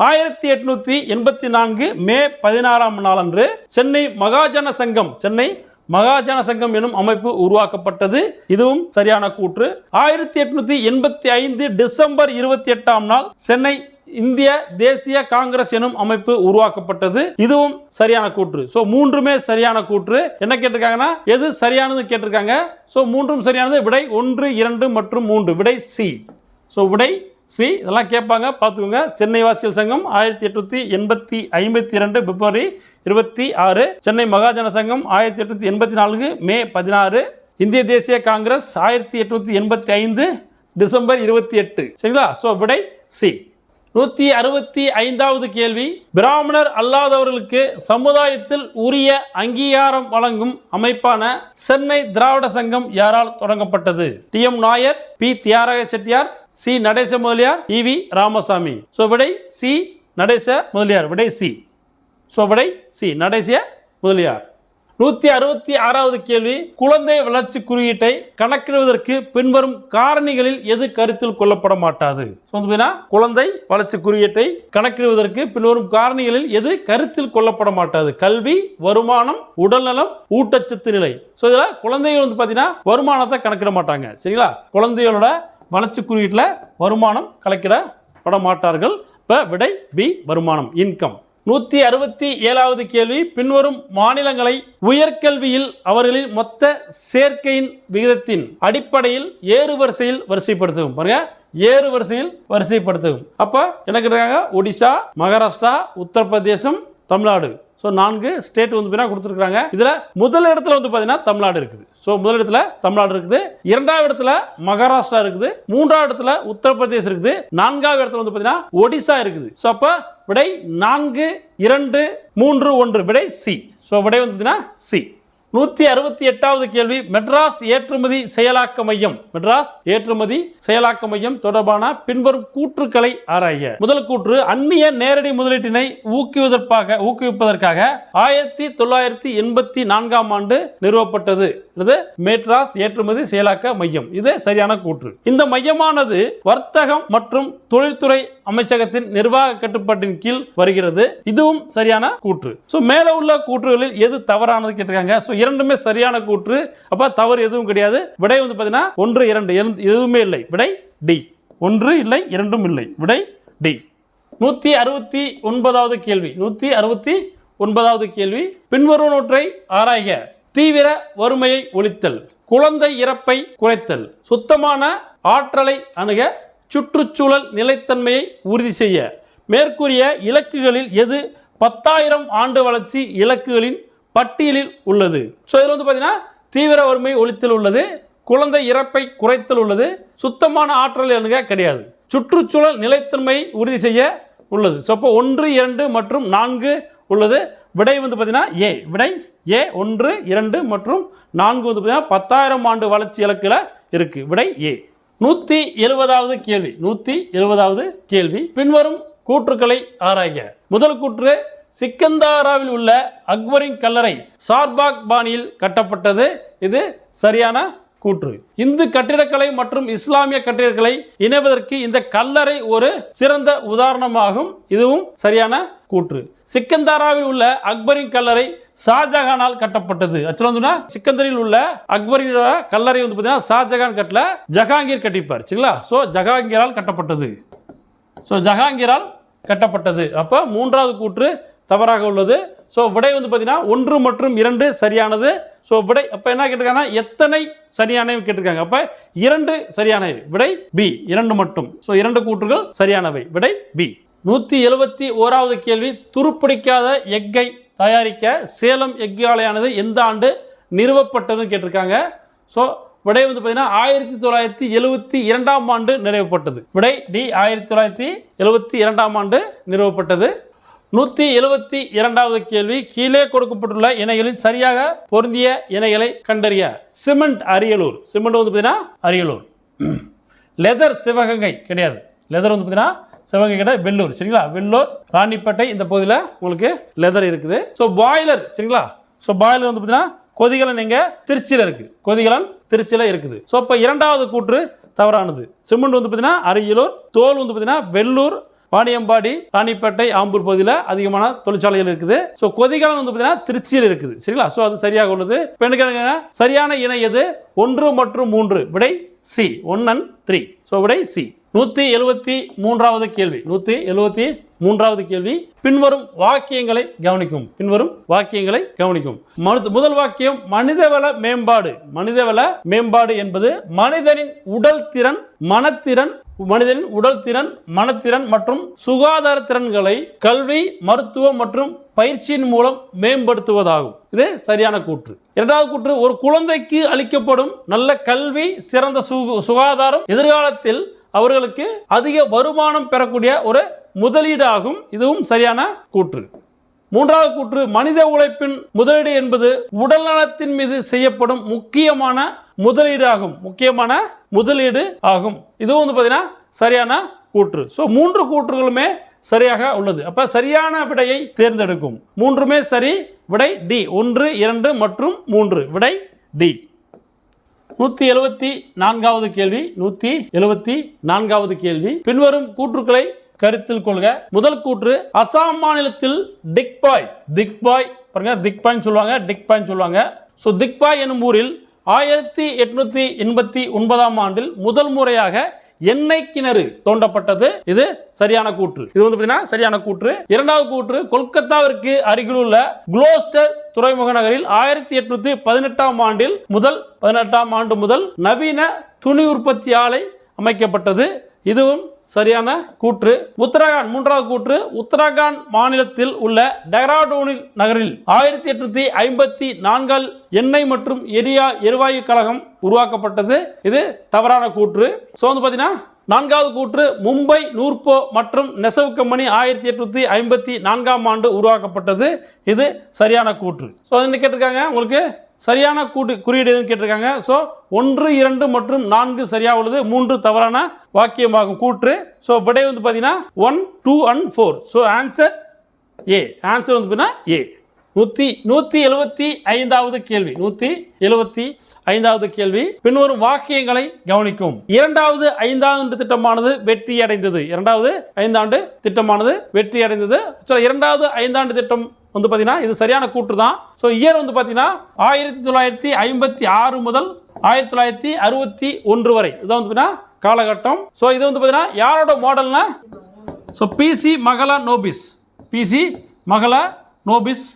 1884 மே 16ஆம் நாள் அன்று சென்னை மகாஜன சங்கம் எனும் அமைப்பு உருவாக்கப்பட்டது. இதுவும் சரியான கூற்று. 1885 டிசம்பர் 28ஆம் நாள் சென்னை இந்திய தேசிய காங்கிரஸ் எனும் அமைப்பு உருவாக்கப்பட்டது. இதுவும் சரியான கூற்று. சோ மூன்றுமே சரியான கூற்று. என்ன கேட்டிருக்காங்கன்னா எது சரியானது கேட்டிருக்காங்க. சோ மூன்றும் சரியானது. விடை 1, 2 மற்றும் 3. விடை சி. சோ விடை சி. இதெல்லாம் கேட்பாங்க, பார்த்துக்கோங்க. சென்னை வாசிகள் சங்கம் 1852 பிப்ரவரி 26. சென்னை மகாஜன சங்கம் 1884 மே 16. இந்திய தேசிய காங்கிரஸ் 1885 டிசம்பர் 28. சரிங்களா? சோ விடை சி. 165வது கேள்வி, பிராமணர் அல்லாதவர்களுக்கு சமுதாயத்தில் உரிய அங்கீகாரம் வழங்கும் அமைப்பான சென்னை திராவிட சங்கம் யாரால் தொடங்கப்பட்டது? T M. Nair, P. Thyagaraja Chettiar, C. Natesa Mudaliar, E V. Ramasamy. So விடை சி. நடேச முதலியார். விடை சி. சோ விடை சி. நடேச முதலியார். 166வது கேள்வி, குழந்தை வளர்ச்சி குறியீட்டை கணக்கிடுவதற்கு பின்வரும் காரணிகளில் எது கருத்தில் கொள்ளப்பட மாட்டாது? குழந்தை வளர்ச்சி குறியீட்டை கணக்கிடுவதற்கு பின்வரும் காரணிகளில் எது கருத்தில் கொள்ளப்பட மாட்டாது? கல்வி, வருமானம், உடல்நலம், ஊட்டச்சத்து நிலை. சோ இதுல குழந்தைகள் வந்து பாத்தீங்கன்னா வருமானத்தை கணக்கிட மாட்டாங்க. சரிங்களா? குழந்தைகளோட வளர்ச்சி குறியீட்டில் வருமானம் கணக்கிடப்பட மாட்டார்கள். இப்போ விடை பி வருமானம் இன்கம். 167வது கேள்வி, பின்வரும் மாநிலங்களை உயர்கல்வியில் அவர்களின் மொத்த சேர்க்கையின் விகிதத்தின் அடிப்படையில் ஏறுவரிசையில் வரிசைப்படுத்தும். பாருங்க, ஏறு வரிசையில் வரிசைப்படுத்தும். அப்போ என்ன கேட்டிருக்காங்க? ஒடிசா, மகாராஷ்டிரா, உத்தரப்பிரதேசம், தமிழ்நாடு. ஸோ 4 ஸ்டேட் வந்து பார்த்தீங்கன்னா கொடுத்துருக்காங்க. இதில் முதல் இடத்துல வந்து பார்த்தீங்கன்னா தமிழ்நாடு இருக்குது. ஸோ முதல் இடத்துல தமிழ்நாடு இருக்குது, 2வது இடத்துல மகாராஷ்டிரா இருக்குது, 3வது இடத்துல உத்தரப்பிரதேசம் இருக்குது, 4வது இடத்துல வந்து பார்த்தீங்கன்னா ஒடிசா இருக்குது. ஸோ அப்போ விடை 4, 2, 3, 1 விடை சி. ஸோ விடை வந்து பார்த்தீங்கன்னா சி. 168வது கேள்வி, மெட்ராஸ் ஏற்றுமதி செயலாக்க மையம், மெட்ராஸ் ஏற்றுமதி செயலாக்க மையம் தொடர்பான பின்வரும் கூற்றுக்களை ஆராய. முதல் கூற்று, அந்நிய நேரடி முதலீட்டினை ஊக்குவிப்பதற்காக 1984ஆம் ஆண்டு நிறுவப்பட்டது. இது மெட்ராஸ் ஏற்றுமதி செயலாக்க மையம். இது சரியான கூற்று. இந்த மையமானது வர்த்தகம் மற்றும் தொழில்துறை அமைச்சகத்தின் நிர்வாக கட்டுப்பாட்டின் கீழ் வருகிறது. இதுவும் சரியான கூற்று. ஸோ மேல உள்ள கூற்றுகளில் எது தவறானது கேட்டிருக்காங்க. ஸோ இரண்டுமே சரியான கூற்று. அப்ப தவறு எதுவும் கிடையாது. விடை வந்து பார்த்தீங்கன்னா 1, 2 எதுவுமே இல்லை. விடை டி. 1 இல்லை, 2 இல்லை. விடை டி. 169வது கேள்வி, 169வது கேள்வி, பின்வருவனவற்றை ஆராய்க. தீவிர வறுமையை ஒழித்தல், குழந்தை இறப்பை குறைத்தல், சுத்தமான ஆற்றலை அணுக, சுற்றுச்சூழல் நிலைத்தன்மையை உறுதி செய்ய. மேற்கூறிய இலக்குகளில் எது 10,000 ஆண்டு வளர்ச்சி இலக்குகளின் பட்டியலில் உள்ளது? ஸோ இதில் வந்து பார்த்தீங்கன்னா தீவிர வறுமை ஒழித்தல் உள்ளது, குழந்தை இறப்பை குறைத்தல் உள்ளது, சுத்தமான ஆற்றலை அணுக கிடையாது, சுற்றுச்சூழல் நிலைத்தன்மையை உறுதி செய்ய உள்ளது. ஸோ அப்போ 1, 2 மற்றும் 4 உள்ளது. விடை வந்து பார்த்தீங்கன்னா ஏ. விடை ஏ. 1, 2 மற்றும் 4 வந்து பார்த்தீங்கன்னா 10,000 ஆண்டு வளர்ச்சி இலக்குல இருக்கு. விடை ஏ. 170வது கேள்வி, 170வது கேள்வி, பின்வரும் கூற்றுக்களை ஆராய்க. முதல் கூற்று, சிக்கந்தாராவில் உள்ள அக்பரின் கல்லறை சார்பாக் பாணியில் கட்டப்பட்டது. இது சரியான கூற்று. இந்து கட்டிடக்கலை மற்றும் இஸ்லாமிய கட்டிடக்கலை இணைவதற்கு இந்த கல்லறை ஒரு சிறந்த உதாரணமாகும். இதுவும் சரியான கூற்று. சிக்கந்தாராவில் உள்ள அக்பரின் கல்லறை ஷாஜகானால் கட்டப்பட்டது. ஆக்சுவலா சிக்கந்தரில் உள்ள அக்பரின் கல்லறை வந்து பார்த்தீங்கன்னா ஷாஜகான் கட்டல, ஜஹாங்கீர் கட்டிப்பார். சரிங்களா? ஸோ ஜஹாங்கீரால் கட்டப்பட்டது. ஸோ ஜஹாங்கீரால் கட்டப்பட்டது. அப்போ 3வது கூற்று தவறாக உள்ளது. ஸோ விடை வந்து பார்த்தீங்கன்னா 1 மற்றும் 2 சரியானது. ஸோ விடை அப்போ என்ன கேட்டிருக்காங்கன்னா எத்தனை சரியானவை கேட்டிருக்காங்க. அப்போ 2 சரியானவை. விடை பி. 2 மட்டும். ஸோ 2 கூற்றுகள் சரியானவை. விடை பி. 171வது கேள்வி, துருப்பிடிக்காத எக்கை தயாரிக்க சேலம் எஃகு ஆலையானது எந்த ஆண்டு நிறுவப்பட்டதுன்னு கேட்டிருக்காங்க. ஸோ விடை வந்து பார்த்தீங்கன்னா 1972ஆம் ஆண்டு நிறுவப்பட்டது. விடை டி. 1972ஆம் ஆண்டு நிறுவப்பட்டது. 172வது கேள்வி, கீழே கொடுக்கப்பட்டுள்ள இணைகளில் சரியாக பொருந்திய இணைகளை கண்டறிய. சிமெண்ட் அரியலூர். சிமெண்ட் வந்து பார்த்தீங்கன்னா அரியலூர். லெதர் சிவகங்கை கிடையாது. லெதர் வந்து பார்த்தீங்கன்னா சிவகங்கை கிடையாது, வெள்ளூர். சரிங்களா? வெள்ளூர், ராணிப்பேட்டை இந்த பகுதியில் உங்களுக்கு லெதர் இருக்குது. So boiler. சரிங்களா? ஸோ பாய்லர் வந்து பார்த்தீங்கன்னா கொதிகலன் எங்க? திருச்சியில் இருக்கு. கொதிகலன் திருச்சியில் இருக்குது. ஸோ இப்போ 2வது கூற்று தவறானது. சிமெண்ட் வந்து பார்த்தீங்கன்னா அரியலூர், தோல் வந்து பார்த்தீங்கன்னா வெள்ளூர், வாணியம்பாடி, ராணிப்பேட்டை, ஆம்பூர் பகுதியில் அதிகமான தொழிற்சாலைகள் இருக்குது. ஸோ கொதிகலன் வந்து பார்த்தீங்கன்னா திருச்சியில் இருக்குது. சரிங்களா? ஸோ அது சரியாக உள்ளது. சரியான இணை எது? 1 மற்றும் 3. விடை சி. 1 and 3. ஸோ விடை சி. 173வது கேள்வி, 173வது கேள்வி, பின்வரும் வாக்கியங்களை கவனிக்கும். பின்வரும் வாக்கியங்களை கவனிக்கும். முதல் வாக்கியம், மனிதவள மேம்பாடு. மனிதவள மேம்பாடு என்பது மனிதனின் உடல் திறன், மனத்திறன், மனிதனின் உடல் திறன், மனத்திறன் மற்றும் சுகாதார திறன்களை கல்வி, மருத்துவம் மற்றும் பயிற்சியின் மூலம் மேம்படுத்துவதாகும். இது சரியான கூற்று. 2வது கூற்று, ஒரு குழந்தைக்கு அளிக்கப்படும் நல்ல கல்வி, சிறந்த சுகாதாரம் எதிர்காலத்தில் அவர்களுக்கு அதிக வருமானம் பெறக்கூடிய ஒரு முதலீடு ஆகும். இதுவும் சரியான கூற்று. 3வது கூற்று, மனித உழைப்பின் முதலீடு என்பது உடல் நலத்தின் மீது செய்யப்படும் முக்கியமான முதலீடு ஆகும். முக்கியமான முதலீடு ஆகும். இதுவும் வந்து பார்த்தீங்கன்னா சரியான கூற்று. ஸோ 3 கூற்றுகளுமே சரியாக உள்ளது. அப்ப சரியான விடையை தேர்ந்தெடுக்கும். 3மே சரி. விடை டி. 1, 2 மற்றும் 3. விடை டி. 174வது கேள்வி, 174வது கேள்வி, பின்வரும் கூற்றுக்களை கருத்தில் கொள்க. முதல் கூற்று, அசாம் மாநிலத்தில் திக்பாய் பாருங்க, திக்பாய் சொல்லுவாங்க, டிக்பாய் சொல்லுவாங்க. ஸோ திக்பாய் எனும் ஊரில் 1889 ஆண்டில் முதல் முறையாக எண்ணெய் கிணறு தோண்டப்பட்டது. இது சரியான கூற்று. இது வந்து பார்த்தீங்கன்னா சரியான கூற்று. இரண்டாவது கூற்று, கொல்கத்தாவிற்கு அருகில் உள்ள குளோஸ்டர் துறைமுக நகரில் 1818 ஆண்டில் 18 ஆண்டு முதல் நவீன துணி உற்பத்தி ஆலை அமைக்கப்பட்டது. இதுவும் சரியான கூற்று. உத்தரகாண்ட், மூன்றாவது கூற்று, உத்தரகாண்ட் மாநிலத்தில் உள்ள டெஹ்ராடூன் நகரில் 1854 எண்ணெய் மற்றும் எரிவாயு கழகம் உருவாக்கப்பட்டது. இது தவறான கூற்று. ஸோ வந்து பார்த்தீங்கன்னா நான்காவது கூற்று, மும்பை நூர்போ மற்றும் நெசவு கம்பெனி 1854 ஆண்டு உருவாக்கப்பட்டது. இது சரியான கூற்று. ஸோ என்ன கேட்டிருக்காங்க, உங்களுக்கு சரியான குறியீடு எதுன்னு கேட்டிருக்காங்க. ஸோ 1, 2 மற்றும் 4 சரியாக உள்ளது, 3 தவறான வாக்கியமாகும் கூற்று. ஸோ விடை வந்து பார்த்தீங்கன்னா 1, 2 and 4. So answer A. Answer வந்து பார்த்தீங்கன்னா ஏ. 175வது கேள்வி. 175வது கேள்வி. பின்வரும் வாக்கியங்களை கவனிக்கும். இரண்டாவது ஐந்தாண்டு திட்டமானது வெற்றி அடைந்தது. இரண்டாவது ஐந்தாண்டு திட்டமானது வெற்றி அடைந்தது. இரண்டாவது ஐந்தாண்டு திட்டம் வந்து பார்த்தீங்கன்னா இது சரியான கூற்று தான். ஸோ இயர் வந்து பார்த்தீங்கன்னா 1956 முதல் 1961 வரை இதான் வந்து பார்த்தீங்கன்னா காலகட்டம். ஸோ இது வந்து பார்த்தீங்கன்னா யாரோட மாடல்னா, ஸோ பிசி மகளா நோபிஸ், பிசி மகளா நோபிஸ்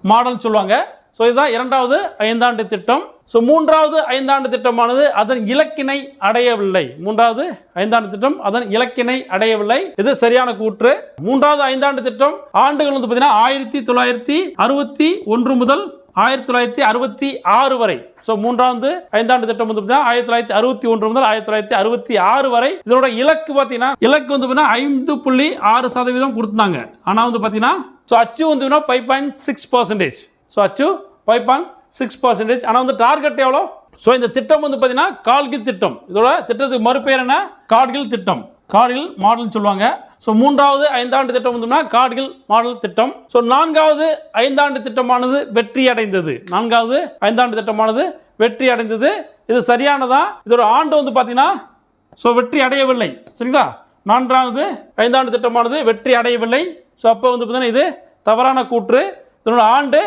மாடல் சொல்லுவாங்க. ஸோ இதுதான் இரண்டாவது ஐந்தாண்டு திட்டம். ஸோ மூன்றாவது ஐந்தாண்டு திட்டமானது அதன் இலக்கினை அடையவில்லை. மூன்றாவது ஐந்தாண்டு திட்டம் அதன் இலக்கினை அடையவில்லை. இது சரியான கூற்று. மூன்றாவது ஐந்தாண்டு திட்டம் ஆண்டுகள் வந்து பார்த்தீங்கன்னா 1961 முதல் 1966 வரை. ஸோ மூன்றாவது ஐந்தாண்டு திட்டம் வந்து 1961 முதல் 1966 வரை. இதோட இலக்கு பார்த்தீங்கன்னா இலக்கு வந்து 5.6% கொடுத்தாங்க. ஆனால் வந்து பார்த்தீங்கன்னா ஸோ அச்சீவ் வந்து 5.6%. So achieve 5.6%. ஆனால் வந்து டார்கெட் எவ்வளோ? ஸோ இந்த திட்டம் வந்து பார்த்தீங்கன்னா கார்கில் திட்டம். இதோட திட்டத்துக்கு மறுபெயர் என்ன? கார்கில் திட்டம், கார்கில் மாடல் சொல்லுவாங்க. ஸோ மூன்றாவது ஐந்தாண்டு திட்டம் வந்து கார்கில் மாடல் திட்டம். ஸோ நான்காவது ஐந்தாண்டு திட்டமானது வெற்றி அடைந்தது. நான்காவது ஐந்தாண்டு திட்டமானது வெற்றி அடைந்தது. இது சரியானதான். இதோட ஆண்டு வந்து பார்த்தீங்கன்னா ஸோ வெற்றி அடையவில்லை. சரிங்களா? நான்காவது ஐந்தாண்டு திட்டமானது வெற்றி அடையவில்லை. ஸோ அப்போ வந்து பார்த்தீங்கன்னா இது தவறான கூற்று. இதனோட ஆண்டு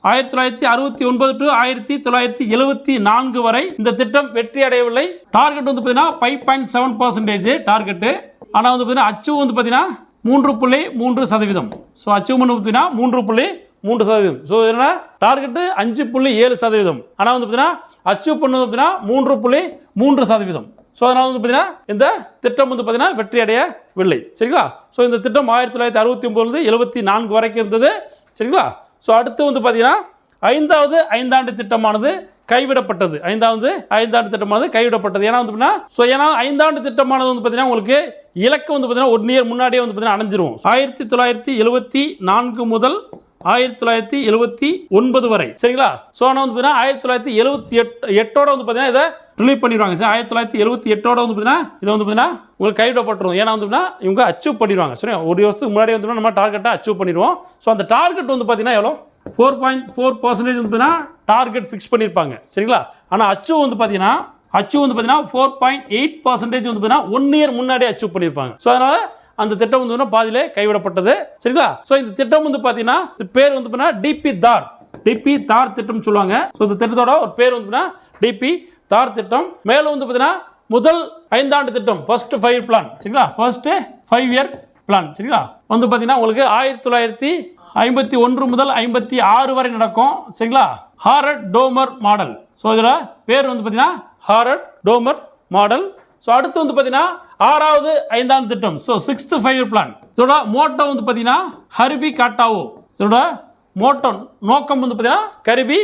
1969 to 1974 வரை இந்த திட்டம் வெற்றி அடையவில்லை. டார்கெட் வந்து பார்த்தீங்கன்னா 5.7% டார்கெட்டு. ஆனால் வந்து பார்த்தீங்கன்னா அச்சீவ் வந்து பார்த்தீங்கன்னா 3.3%. ஸோ அச்சீவ்மெண்ட் வந்து பார்த்தீங்கன்னா 3.3%. ஸோ என்ன டார்கெட்டு 5.7%. ஆனால் வந்து பார்த்தீங்கன்னா அச்சீவ் பண்ணது பார்த்தீங்கன்னா 3.3%. ஸோ அதனால் வந்து பார்த்தீங்கன்னா இந்த திட்டம் வந்து பார்த்தீங்கன்னா வெற்றி அடையவில்லை. சரிங்களா? ஸோ இந்த திட்டம் 1969 74 வரைக்கும் இருந்தது. சரிங்களா? ஸோ அடுத்து வந்து பார்த்தீங்கன்னா ஐந்தாவது ஐந்தாண்டு திட்டமானது கைவிடப்பட்டது. ஐந்தாவது ஐந்தாண்டு திட்டமானது கைவிடப்பட்டது. ஏன்னா வந்து ஸோ ஏன்னா ஐந்தாண்டு திட்டமானது வந்து பார்த்தீங்கன்னா உங்களுக்கு இலக்கு வந்து பார்த்தீங்கன்னா 1 இயர் முன்னாடியே வந்து பார்த்தீங்கன்னா அடைஞ்சிரும். 1974 முதல் 1979 வரை. சரிங்களா? ஸோ ஆனால் வந்து பார்த்தீங்கன்னா 1978 வந்து பார்த்தீங்கன்னா இதை ரிலீவ் பண்ணிடுவாங்க. 1978 வந்து பார்த்தீங்கன்னா இதை வந்து பார்த்தீங்கன்னா உங்களுக்கு கைவிடப்பட்டுரும். ஏன்னா வந்து இவங்க அச்சீவ் பண்ணிடுவாங்க. சரி, ஒரு வருஷத்துக்கு முன்னாடி வந்து நம்ம டார்கெட்டை அச்சீவ் பண்ணிடுவோம். ஸோ அந்த டார்கெட் வந்து பார்த்தீங்கன்னா எவ்வளோ? 4.4% வந்து பார்த்தீங்கன்னா டார்கெட் ஃபிக்ஸ் பண்ணியிருப்பாங்க. சரிங்களா? ஆனால் அச்சீவ் வந்து பார்த்தீங்கன்னா 4.8% வந்து பார்த்தீங்கன்னா 1 இயர் முன்னாடி அச்சீவ் பண்ணியிருப்பாங்க. ஸோ அதனால அந்த திட்டம் வந்து பாதியிலே கைவிடப்பட்டது. சரிங்களா? ஸோ இந்த திட்டம் வந்து பார்த்தீங்கன்னா பேர் வந்து பார்த்தீங்கன்னா டிபி தார் திட்டம் சொல்லுவாங்க. ஸோ இந்த திட்டத்தோட ஒரு பேர் வந்து டிபி தார் திட்டம். மேலும் வந்து பார்த்தீங்கன்னா முதல் ஐந்தாண்டு திட்டம் ஃபர்ஸ்ட் 5 பிளான். சரிங்களா? First 5 year plan. சரிங்களா? வந்து பார்த்தீங்கன்னா உங்களுக்கு 1951 முதல் 56 வரை நடக்கும். சரிங்களா? ஹாரட் டோமர் மாடல். ஸோ இதில் பேர் வந்து பார்த்தீங்கன்னா ஹாரட் டோமர் மாடல். ஸோ அடுத்து வந்து பார்த்தீங்கன்னா ஆறாவது ஐந்தாண்டு திட்டம். So 6th 5 year plan. இதோட மோட்டோ வந்து பார்த்தீங்கன்னா ஹரிபி கட்டாவோ. இதோட மோட்டோ நோக்கம் வந்து பார்த்தீங்கன்னா கரிபி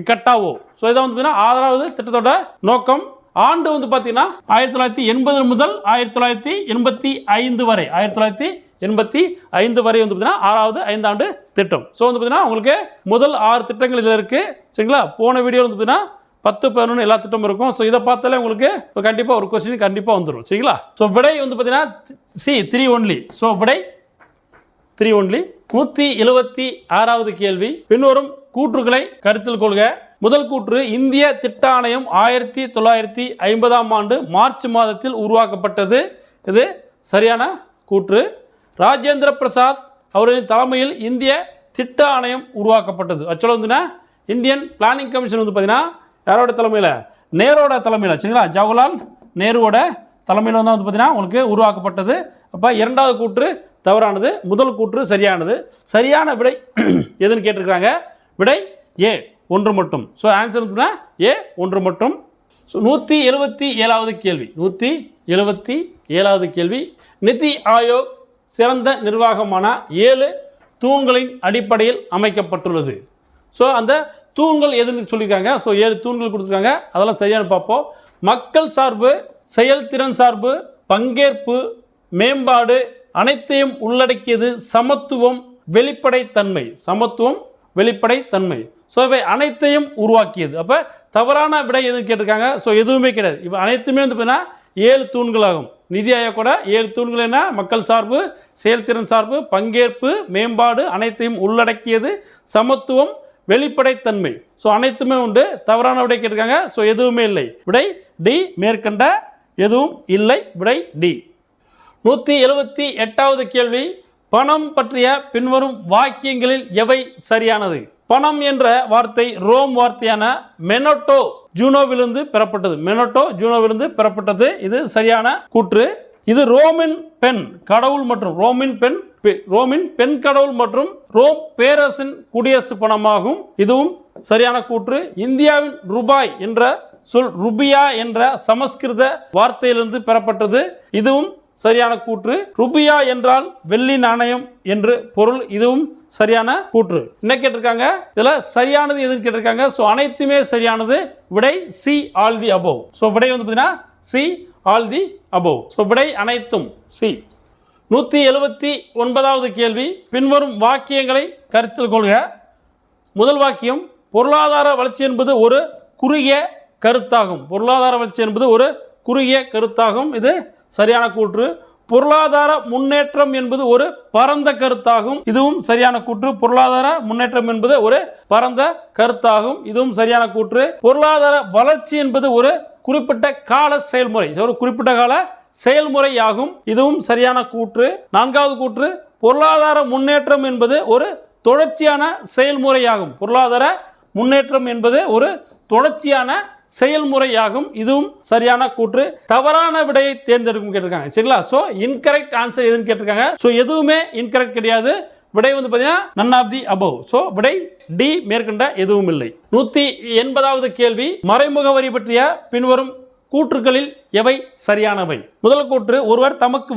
கட்டாவோ. ஸோ இதை வந்து பார்த்தீங்கன்னா ஆறாவது திட்டத்தோட நோக்கம். ஆண்டு வந்து பார்த்தீங்கன்னா 1980 முதல் 1985 வரை. 1985 வரை வந்து பார்த்தீங்கன்னா ஆறாவது ஐந்தாண்டு திட்டம். ஸோ வந்து பார்த்தீங்கன்னா உங்களுக்கு முதல் 6 திட்டங்கள் இதில் இருக்குது. சரிங்களா? போன வீடியோ வந்து பார்த்தீங்கன்னா 10, 11 எல்லா திட்டமும் இருக்கும். ஸோ இதை பார்த்தாலே உங்களுக்கு கண்டிப்பாக ஒரு கொஸ்டின் கண்டிப்பாக வந்துடும். சரிங்களா? ஸோ விடை வந்து பார்த்தீங்கன்னா சி 3 ஒன்லி. ஸோ விடை 3 ஒன்லி. 176வது கேள்வி. பின்வரும் கூற்றுகளை கருத்தில் கொள்க. முதல் கூற்று, இந்திய திட்ட ஆணையம் 1950 ஆண்டு மார்ச் மாதத்தில் உருவாக்கப்பட்டது. இது சரியான கூற்று. ராஜேந்திர பிரசாத் அவர்களின் தலைமையில் இந்திய திட்ட ஆணையம் உருவாக்கப்பட்டது. ஆக்சுவலாக வந்து இந்தியன் பிளானிங் கமிஷன் வந்து பார்த்தீங்கன்னா யாரோட தலைமையில், நேருவோட தலைமையில், சரிங்களா, ஜவஹர்லால் நேருவோட தலைமையில் வந்து பார்த்தீங்கன்னா உங்களுக்கு உருவாக்கப்பட்டது. அப்போ இரண்டாவது கூற்று தவறானது, முதல் கூற்று சரியானது. சரியான விடை எதுன்னு கேட்டிருக்காங்க, விடை ஏ ஒன்று மட்டும். ஸோ ஆன்சர் வந்து ஏ ஒன்று மட்டும். ஸோ 177வது கேள்வி, 177வது கேள்வி, நிதி ஆயோக் சிறந்த நிர்வாகமான 7 தூண்களின் அடிப்படையில் அமைக்கப்பட்டுள்ளது. ஸோ அந்த தூண்கள் எதுன்னு சொல்லியிருக்காங்க. ஸோ 7 தூண்கள் கொடுத்துருக்காங்க, அதெல்லாம் சரியான பார்ப்போம். மக்கள் சார்பு, செயல்திறன் சார்பு, பங்கேற்பு, மேம்பாடு, அனைத்தையும் உள்ளடக்கியது, சமத்துவம், வெளிப்படைத்தன்மை. சமத்துவம், வெளிப்படைத்தன்மை. ஸோ இவை அனைத்தையும் உருவாக்கியது. அப்போ தவறான விடை எதுவும் கேட்டிருக்காங்க. ஸோ எதுவுமே கிடையாது. இப்போ அனைத்துமே வந்து பார்த்தீங்கன்னா 7 தூண்களாகும். நிதி ஆயோக்கோட 7 தூண்கள் என்ன, மக்கள் சார்பு, செயல்திறன் சார்பு, பங்கேற்பு, மேம்பாடு, அனைத்தையும் உள்ளடக்கியது, சமத்துவம், வெளிப்படைத்தன்மை. ஸோ அனைத்துமே உண்டு. தவறான விடை கேட்டிருக்காங்க. ஸோ எதுவுமே இல்லை. விடை டி, மேற்கண்ட எதுவும் இல்லை. விடை டி. 178வது கேள்வி, பணம் பற்றிய பின்வரும் வாக்கியங்களில் எவை சரியானது? பணம் என்ற வார்த்தை ரோம் வார்த்தையான மெனோட்டோ ஜூனோவிலிருந்து பெறப்பட்டது. மெனோட்டோ ஜூனோவிலிருந்து பெறப்பட்டது. இது சரியான கூற்று. இது ரோமின் பெண் கடவுள் மற்றும் ரோமின் பெண் கடவுள் மற்றும் ரோம் பேரரசின் குடியரசு பணமாகும். இதுவும் சரியான கூற்று. இந்தியாவின் ரூபாய் என்ற சொல் ருபியா என்ற சமஸ்கிருத வார்த்தையிலிருந்து பெறப்பட்டது. இதுவும் சரியான கூற்று. ருபியா என்றால் வெள்ளி நாணயம் என்று பொருள். இதுவும் சரியான கூற்று. என்ன கேட்டிருக்காங்க, இதுல சரியானது எதுன்னு கேட்டிருக்காங்க. ஸோ அனைத்துமே சரியானது. விடை C, all the above. So விடை வந்து பார்த்தீங்கன்னா C, all the above. So விடை அனைத்தும் சி. 179வது கேள்வி, பின்வரும் வாக்கியங்களை கருத்தில் கொள்க. முதல் வாக்கியம், பொருளாதார வளர்ச்சி என்பது ஒரு குறுகிய கருத்தாகும். பொருளாதார வளர்ச்சி என்பது ஒரு குறுகிய கருத்தாகும். இது சரியான கூற்று. பொருளாதார முன்னேற்றம் என்பது ஒரு பரந்த கருத்தாகும். இதுவும் சரியான கூற்று. பொருளாதார முன்னேற்றம் என்பது ஒரு பரந்த கருத்தாகும். இதுவும் சரியான கூற்று. பொருளாதார வளர்ச்சி என்பது ஒரு குறிப்பிட்ட கால செயல்முறை, ஒரு குறிப்பிட்ட கால செயல்முறையாகும். இதுவும் சரியான கூற்று. நான்காவது கூற்று, பொருளாதார முன்னேற்றம் என்பது ஒரு தொடர்ச்சியான செயல்முறையாகும். பொருளாதார முன்னேற்றம் என்பது ஒரு தொடர்ச்சியான செயல்முறையாகும். இதுவும் சரியான கூற்று. தவறான விடையை தேர்ந்தெடுக்கும் கேட்டிருக்காங்க. சரிங்களா? ஸோ இன்கரெக்ட் ஆன்சர் எதுன்னு கேட்டிருக்காங்க. ஸோ எதுவுமே இன்கரெக்ட் கிடையாது. விடை வந்து பார்த்தீங்கன்னா none of the above. So விடை டி, மேற்கண்ட எதுவும் இல்லை. 180வது கேள்வி, மறைமுக வரி பற்றிய பின்வரும் கூற்றுகளில் எவை சரியானவை? முதல் கூற்று, ஒருவர் தமக்கு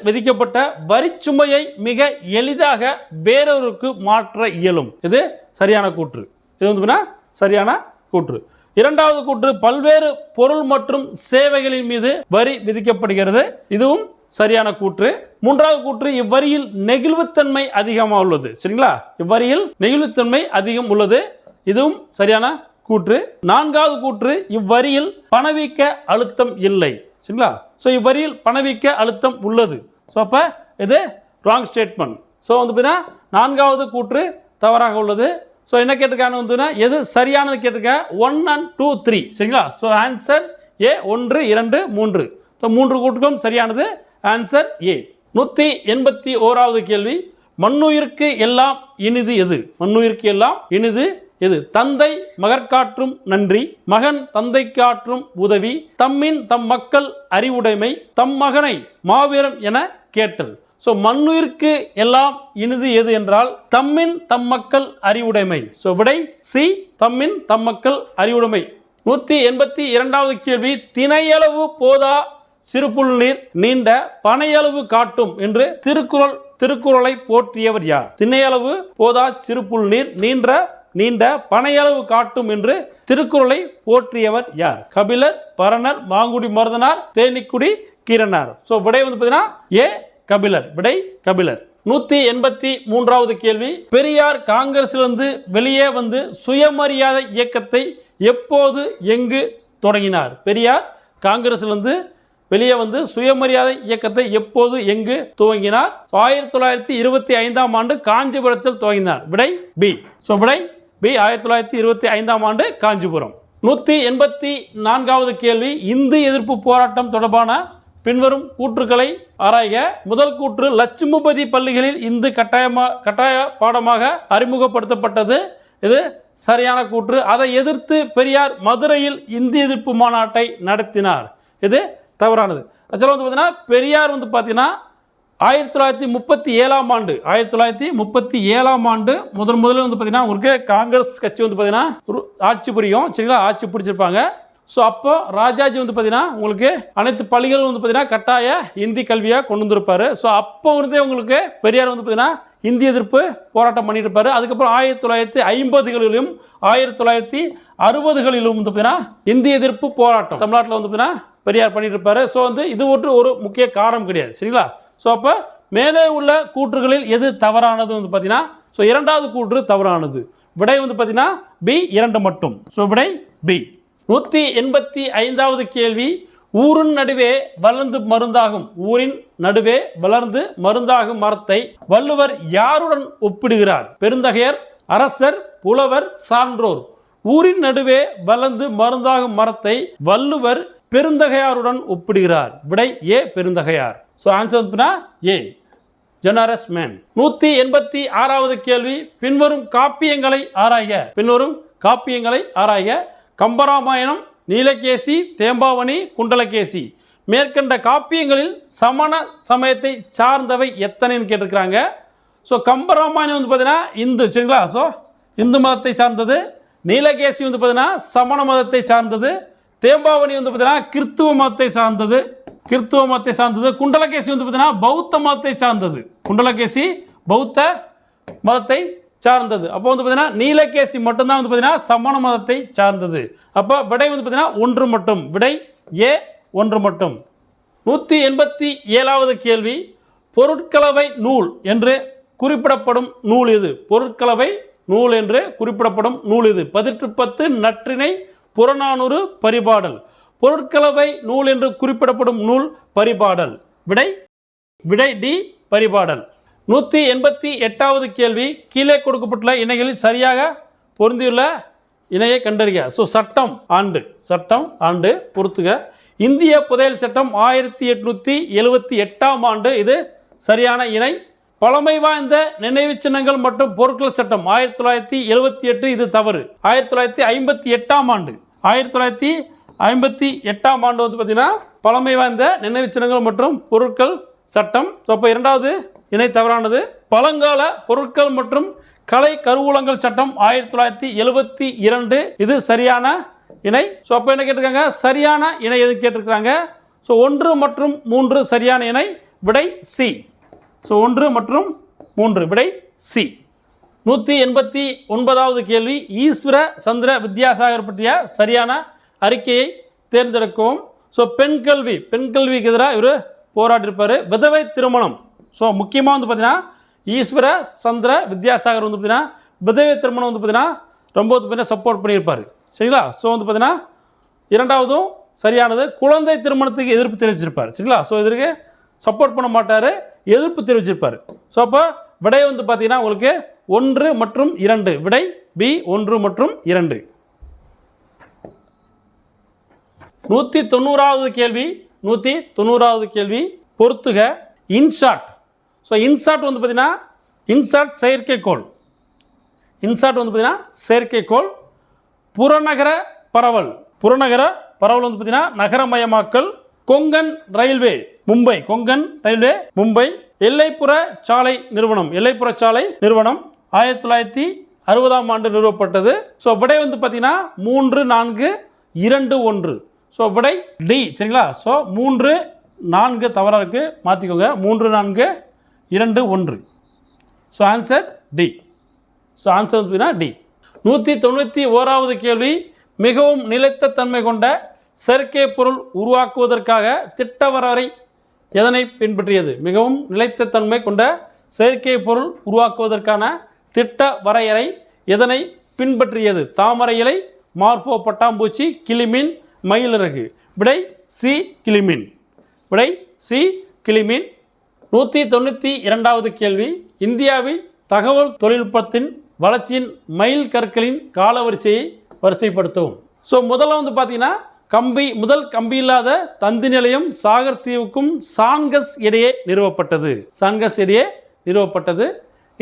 விதிக்கப்பட்ட வரிச்சுமையை மிக எளிதாக வேறொருக்கு மாற்ற இயலும். இது சரியான கூற்று. இது வந்து சரியான கூற்று. இரண்டாவது கூற்று, பல்வேறு பொருள் மற்றும் சேவைகளின் மீது வரி விதிக்கப்படுகிறது. இதுவும் சரியான கூற்று. மூன்றாவது கூற்று, இவ்வரியில் நெகிழ்வுத்தன்மை அதிகமாக உள்ளது. சரிங்களா? இவ்வரியில் நெகிழ்வுத்தன்மை அதிகம் உள்ளது. இதுவும் சரியான கூற்று. நான்காவது கூற்று, இவ்வரியில் பணவீக்க அழுத்தம் இல்லை. சரிங்களா? ஸோ இவ்வரியில் பணவீக்க அழுத்தம் உள்ளது. ஸோ அப்போ இது ராங் ஸ்டேட்மெண்ட். ஸோ வந்து நான்காவது கூற்று தவறாக உள்ளது. ஸோ என்ன கேட்டிருக்காங்க வந்து எது சரியானது கேட்டிருக்க 1 and 2 3. சரிங்களா? ஸோ ஆன்சர் ஏ 1 2 3. ஸோ 3 கூற்றுக்கும் சரியானது. Answer A. 181வது கேள்வி, மண்ணுயிருக்கு எல்லாம் இனிது எது? மண்ணுயிருக்கு எல்லாம் இனிது எது? தந்தை மகற்காற்றும் நன்றி, மகன் தந்தைக்காற்றும் உதவி, தம்மின் தம் மக்கள் அறிவுடைமை, தம் மகனை மாவீரம் என கேட்டல். ஸோ மண்ணுயிருக்கு எல்லாம் இனிது எது என்றால் தம்மின் தம் மக்கள் அறிவுடைமை. ஸோ விடை சி, தம்மின் தம் மக்கள் அறிவுடைமை. 182வது கேள்வி, திணையளவு போதா சிறுபுல் நீர் நீண்ட பனையளவு காட்டும் என்று திருக்குறளை போற்றியவர் யார்? திணையளவு போதா சிறுபுல் நீர் நீண்ட பனையளவு காட்டும் என்று திருக்குறளை போற்றியவர் யார்? கபிலர், பரணர், மாங்குடி மருதனார், தேனிக்குடி கீரனார். ஸோ விடை வந்து பார்த்தீங்கன்னா ஏ, கபிலர். விடை கபிலர். 183வது கேள்வி, பெரியார் காங்கிரசிலிருந்து வெளியே வந்து சுயமரியாதை இயக்கத்தை எப்போது எங்கு தொடங்கினார்? பெரியார் காங்கிரசிலிருந்து வெளியே வந்து சுயமரியாதை இயக்கத்தை எப்போது எங்கு துவங்கினார்? 1925ஆம் ஆண்டு காஞ்சிபுரத்தில் துவங்கினார். விடை பி. ஸோ விடை பி, 1925ஆம் ஆண்டு காஞ்சிபுரம். 184வது கேள்வி, இந்து எதிர்ப்பு போராட்டம் தொடர்பான பின்வரும் கூற்றுக்களை ஆராய்க. முதல் கூற்று, லட்சுமிபதி பள்ளிகளில் இந்து கட்டாய பாடமாக அறிமுகப்படுத்தப்பட்டது. இது சரியான கூற்று. அதை எதிர்த்து பெரியார் மதுரையில் இந்தி எதிர்ப்பு மாநாட்டை நடத்தினார். இது தவறானது. ஆக்சுவலாக வந்து பார்த்தீங்கன்னா பெரியார் வந்து பார்த்தீங்கன்னா 1937 ஆண்டு முதல்ல வந்து பார்த்தீங்கன்னா உங்களுக்கு காங்கிரஸ் கட்சி வந்து பார்த்தீங்கன்னா ஆட்சி புரியும். சரிங்களா, ஆட்சி பிடிச்சிருப்பாங்க. ஸோ அப்போ ராஜாஜி வந்து பார்த்தீங்கன்னா உங்களுக்கு அனைத்து பள்ளிகளும் வந்து பார்த்தீங்கன்னா கட்டாய இந்தி கல்வியாக கொண்டு வந்திருப்பாரு. ஸோ அப்போ வந்து உங்களுக்கு பெரியார் வந்து பார்த்தீங்கன்னா இந்தி எதிர்ப்பு போராட்டம் பண்ணிட்டு இருப்பாரு. அதுக்கப்புறம் 1950களிலும் 1960களிலும் வந்து பார்த்தீங்கன்னா இந்தி எதிர்ப்பு போராட்டம் தமிழ்நாட்டில் வந்து பார்த்தீங்கன்னா பெரியார் பண்ணிட்டு இருப்பாரு. ஸோ வந்து இது ஒரு முக்கிய காரணம் கிடையாது. சரிங்களா. ஸோ அப்போ மேலே உள்ள கூற்றுகளில் எது தவறானது வந்து பார்த்தீங்கன்னா ஸோ இரண்டாவது கூற்று தவறானது. விடை வந்து பார்த்தீங்கன்னா பி 2 மட்டும். ஸோ விடை பி. 185வது கேள்வி, ஊரின் நடுவே வளர்ந்து மருந்தாகும் ஊரின் நடுவே வளர்ந்து மருந்தாகும் மரத்தை வள்ளுவர் யாருடன் ஒப்பிடுகிறார்? பெருந்தகையர், அரசர், புலவர், சான்றோர். ஊரின் நடுவே வளர்ந்து மருந்தாகும் மரத்தை வள்ளுவர் பெருந்தகையாருடன் ஒப்பிடுகிறார். விடை ஏ பெருந்தகையார். So answer A generous man. 186வது கேள்வி, பின்வரும் காப்பியங்களை ஆராய்க. கம்பராமாயணம், நீலகேசி, தேம்பாவணி, குண்டலகேசி. மேற்கண்ட காப்பியங்களில் சமண சமயத்தை சார்ந்தவை எத்தனைன்னு கேட்டிருக்கிறாங்க. ஸோ கம்பராமாயணம் வந்து பார்த்தீங்கன்னா இந்து, சரிங்களா. ஸோ இந்து மதத்தை சார்ந்தது. நீலகேசி வந்து பார்த்தீங்கன்னா சமண மதத்தை சார்ந்தது. தேம்பாவணி வந்து பார்த்தீங்கன்னா கிறித்துவ மதத்தை சார்ந்தது. குண்டலகேசி வந்து பார்த்தீங்கன்னா பௌத்த மதத்தை சார்ந்தது. பௌத்த மதத்தை சார்ந்தது. அப்போ வந்து பார்த்தீங்கன்னா நீலகேசி மட்டும்தான் வந்து பார்த்தீங்கன்னா சமண மதத்தை சார்ந்தது. அப்போ விடை வந்து பார்த்தீங்கன்னா 1 மட்டும். விடை ஏ 1 மட்டும். 187வது கேள்வி, பொருட்கலவை நூல் என்று குறிப்பிடப்படும் நூல் எது? பொருட்கலவை நூல் என்று குறிப்பிடப்படும் நூல் எது? 1810, நற்றிணை, புறநானூறு, பரிபாடல். பொருட்கலவை நூல் என்று குறிப்பிடப்படும் நூல் பரிபாடல். விடை டி பரிபாடல். 188வது கேள்வி, கீழே கொடுக்கப்பட்டுள்ள இணைகளில் சரியாக பொருந்தியுள்ள இணையை கண்டறிக. ஸோ சட்டம் ஆண்டு பொறுத்துக. இந்திய புதையல் சட்டம் 1878ஆம் ஆண்டு. இது சரியான இணை. பழமை வாய்ந்த நினைவு சின்னங்கள் மற்றும் பொருட்கள் சட்டம் 1978. இது தவறு. 1958ஆம் ஆண்டு. 1958ஆம் ஆண்டு வந்து பார்த்தீங்கன்னா பழமை வாய்ந்த நினைவு சின்னங்கள் மற்றும் பொருட்கள் சட்டம். ஸோ அப்போ இரண்டாவது இணை தவறானது. பழங்கால பொருட்கள் மற்றும் கலை கருவூலங்கள் சட்டம் 1972. இது சரியான இணை. ஸோ அப்போ என்ன கேட்டிருக்காங்க? சரியான இணை எது கேட்டிருக்காங்க? ஸோ 1 மற்றும் 3 சரியான இணை. விடை சி. ஸோ 1 மற்றும் 3 விடை சி. 189வது கேள்வி, ஈஸ்வர சந்திர வித்யாசாகர் பற்றிய சரியான அறிக்கையை தேர்ந்தெடுக்கவும். ஸோ பெண்கல்விக்கு எதிராக இவர் போராட்டிருப்பார். விதவை திருமணம். ஸோ முக்கியமாக வந்து பார்த்தீங்கன்னா ஈஸ்வர சந்திர வித்யாசாகர் வந்து பார்த்தீங்கன்னா விதவை திருமணம் வந்து பார்த்தீங்கன்னா ரொம்ப வந்து பார்த்தீங்கன்னா சப்போர்ட் பண்ணியிருப்பார். சரிங்களா. ஸோ வந்து பார்த்தீங்கன்னா இரண்டாவதும் சரியானது. குழந்தை திருமணத்துக்கு எதிர்ப்பு தெரிவிச்சிருப்பார். சரிங்களா. ஸோ இதற்கு சப்போர்ட் பண்ண மாட்டார், எதிர்ப்பு தெரிவிச்சிருப்பார். ஸோ அப்போ விடை வந்து பார்த்தீங்கன்னா உங்களுக்கு 1 மற்றும் 2. விடை பி 1 மற்றும் 2. 190வது கேள்வி பொறுத்துக. இன்சாட். ஸோ இன்சாட் வந்து பார்த்தீங்கன்னா செயற்கைக்கோள். புறநகர பரவல் வந்து பார்த்தீங்கன்னா நகரமயமாக்கல். கொங்கன் ரயில்வே மும்பை. எல்லைப்புற சாலை நிறுவனம் 1960ஆம் ஆண்டு நிறுவப்பட்டது. ஸோ விடை வந்து பார்த்தீங்கன்னா 3, 4, 2, 1. ஸோ விடை டி. சரிங்களா. ஸோ 3, 4 தவறாக இருக்குது, மாற்றிக்கோங்க. 3, 4, 2, 1. So answer D. So answer வந்து பார்த்தீங்கன்னா டி. 191வது கேள்வி, மிகவும் நிலைத்த தன்மை கொண்ட செயற்கை பொருள் உருவாக்குவதற்காக திட்ட வரையறை எதனை பின்பற்றியது? மிகவும் நிலைத்த தன்மை கொண்ட செயற்கை பொருள் உருவாக்குவதற்கான திட்ட வரையறை எதனை பின்பற்றியது? தாமரை இலை, மார்போ பட்டாம்பூச்சி, கிளிமீன், மயிலிறகு. விடை சி கிளிமீன். 192வது கேள்வி, இந்தியாவில் தகவல் தொழில்நுட்பத்தின் வளர்ச்சியின் மைல் கற்களின் காலவரிசையை வரிசைப்படுத்தவும். ஸோ முதல்ல வந்து பார்த்தீங்கன்னா முதல் கம்பி இல்லாத தந்தி நிலையம் சாகர் தீவுக்கும் சான்கஸ் இடையே நிறுவப்பட்டது.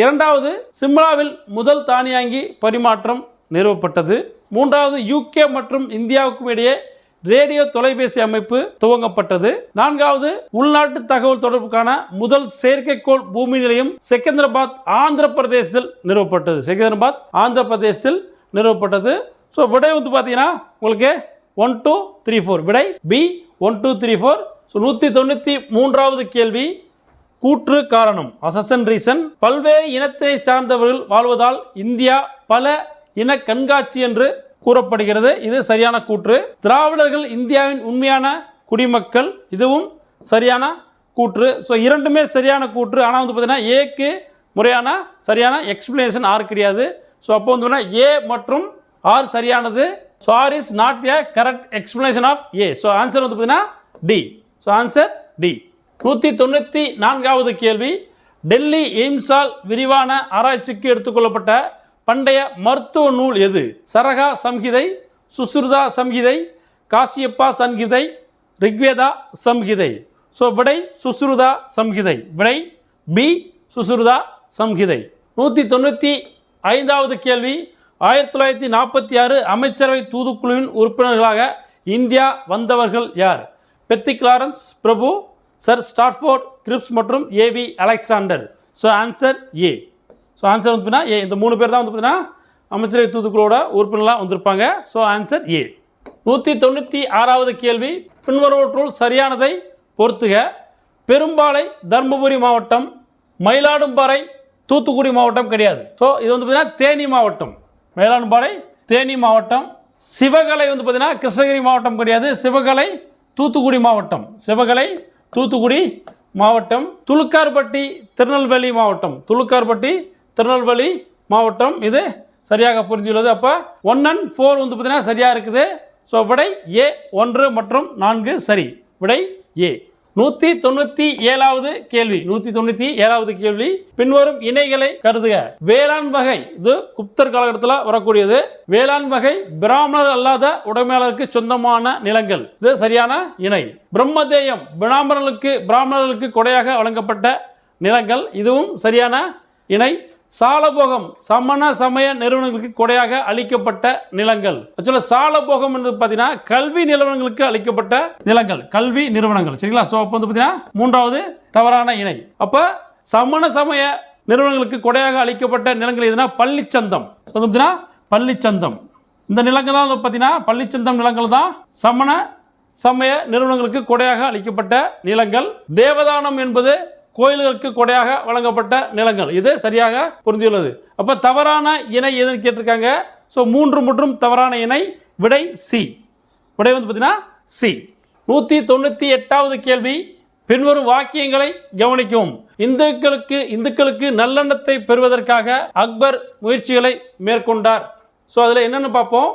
இரண்டாவது, சிம்லாவில் முதல் தானியாங்கி பரிமாற்றம் நிறுவப்பட்டது. மூன்றாவது, UK மற்றும் இந்தியாவுக்கும் இடையே ரேடியோ தொலைபேசி அமைப்பு துவங்கப்பட்டது. நான்காவது, உள்நாட்டு தகவல் தொடர்புக்கான முதல் செயற்கைக்கோள் பூமி நிலையம் செகந்திராபாத் ஆந்திர பிரதேசத்தில் நிறுவப்பட்டது. ஸோ விடை வந்து பார்த்தீங்கன்னா உங்களுக்கு 1 2 3 4 விடை B 1 2 3 4. ஸோ 193வது கேள்வி, கூற்று காரணம் அசசன் ரீசன். பல்வேறு இனத்தை சார்ந்தவர்கள் வாழ்வதால் இந்தியா பல இன கண்காட்சி என்று கூறப்படுகிறது. இது சரியான கூற்று. திராவிடர்கள் இந்தியாவின் உண்மையான குடிமக்கள், இதுவும் சரியான கூற்று. ஸோ இரண்டுமே சரியான கூற்று. ஆனால் வந்து பார்த்தீங்கன்னா ஏக்கு முறையான சரியான எக்ஸ்பிளனேஷன் ஆர் கிடையாது. ஸோ அப்போ வந்து பார்த்தீங்கன்னா ஏ மற்றும் ஆர் சரியானது. So R is not a correct explanation of A. So answer வந்து பார்த்தீங்கன்னா டி. So answer D. 194வது கேள்வி, டெல்லி எய்ம்ஸால் விரிவான ஆராய்ச்சிக்கு எடுத்துக்கொள்ளப்பட்ட பண்டைய மருத்துவ நூல் எது? சரகா சம்ஹிதை, சுஸ்ருதா சம்ஹிதை, காசியப்பா சம்ஹிதை, ரிக்வேதா சம்ஹிதை. ஸோ விடை சுஸ்ருதா சம்ஹிதை. விடை பி சுஸ்ருதா சம்ஹிதை. 195வது கேள்வி, 1946 அமைச்சரவை தூதுக்குழுவின் உறுப்பினர்களாக இந்தியா வந்தவர்கள் யார்? பெத்தி கிளாரன்ஸ் பிரபு, சர் ஸ்டாட்ஃபோர்ட் கிரிப்ஸ் மற்றும் A V Alexander. So answer A. So answer வந்து ஏ. இந்த 3 பேர் தான் வந்து பார்த்தீங்கன்னா அமைச்சரவை தூதுக்குழுவோட உறுப்பினர்களாக வந்திருப்பாங்க. ஸோ ஆன்சர் ஏ. 196வது கேள்வி, பின்வருவற்றுள் சரியானதை பொறுத்துக. பெரும்பாலை தர்மபுரி மாவட்டம், மயிலாடும்பாறை தூத்துக்குடி மாவட்டம் கிடையாது. ஸோ இது வந்து பார்த்தீங்கன்னா தேனி மாவட்டம். மயிலாடும்பாறை தேனி மாவட்டம். சிவகலை வந்து பார்த்தீங்கன்னா கிருஷ்ணகிரி மாவட்டம் கிடையாது. சிவகலை தூத்துக்குடி மாவட்டம். துலுக்கார்பட்டி திருநெல்வேலி மாவட்டம். இது சரியாக புரிஞ்சுள்ளது. அப்போ 1 and 4 வந்து பார்த்தீங்கன்னா சரியாக இருக்குது. ஸோ விடை ஏ 1 மற்றும் 4 சரி. விடை ஏ. 197வது கேள்வி, பின்வரும் இணைகளை கருதுக. வேளாண் வகை, இது குப்தர் காலகட்டத்தில் வரக்கூடியது. வேளாண் வகை பிராமணர் அல்லாத உடைமையாளருக்கு சொந்தமான நிலங்கள், இது சரியான இணை. பிரம்மதேயம் பிராமணர்களுக்கு கொடையாக வழங்கப்பட்ட நிலங்கள், இதுவும் சரியான இணை. சாலபோகம் சமண சமய நிறுவனங்களுக்கு கொடையாக அளிக்கப்பட்ட நிலங்கள். ஆக்சுவலாக சாலபோகம் என்று பார்த்தீங்கன்னா கல்வி நிறுவனங்களுக்கு அளிக்கப்பட்ட நிலங்கள், கல்வி நிறுவனங்கள். சரிங்களா? ஸோ அப்போ வந்து பார்த்தீங்கன்னா 3வது தவறான இணை. அப்போ சமண சமய நிறுவனங்களுக்கு கொடையாக அளிக்கப்பட்ட நிலங்கள் எதுனா பள்ளிச்சந்தம். பள்ளிச்சந்தம் இந்த நிலங்கள் தான் பார்த்தீங்கன்னா பள்ளிச்சந்தம் நிலங்கள் தான் சமண சமய நிறுவனங்களுக்கு கொடையாக அளிக்கப்பட்ட நிலங்கள். தேவதானம் என்பது கோயில்களுக்கு கொடையாக வழங்கப்பட்ட நிலங்கள். இது சரியாக புரிந்துள்ளது. அப்போ தவறான இணை எதுன்னு கேட்டிருக்காங்க. ஸோ 3 மற்றும் தவறான இணை. விடை சி. விடை வந்து பார்த்தீங்கன்னா சி. 198வது கேள்வி, பின்வரும் வாக்கியங்களை கவனிக்கவும். இந்துக்களுக்கு நல்லெண்ணத்தை பெறுவதற்காக அக்பர் முயற்சிகளை மேற்கொண்டார். ஸோ அதில் என்னென்னு பார்ப்போம்.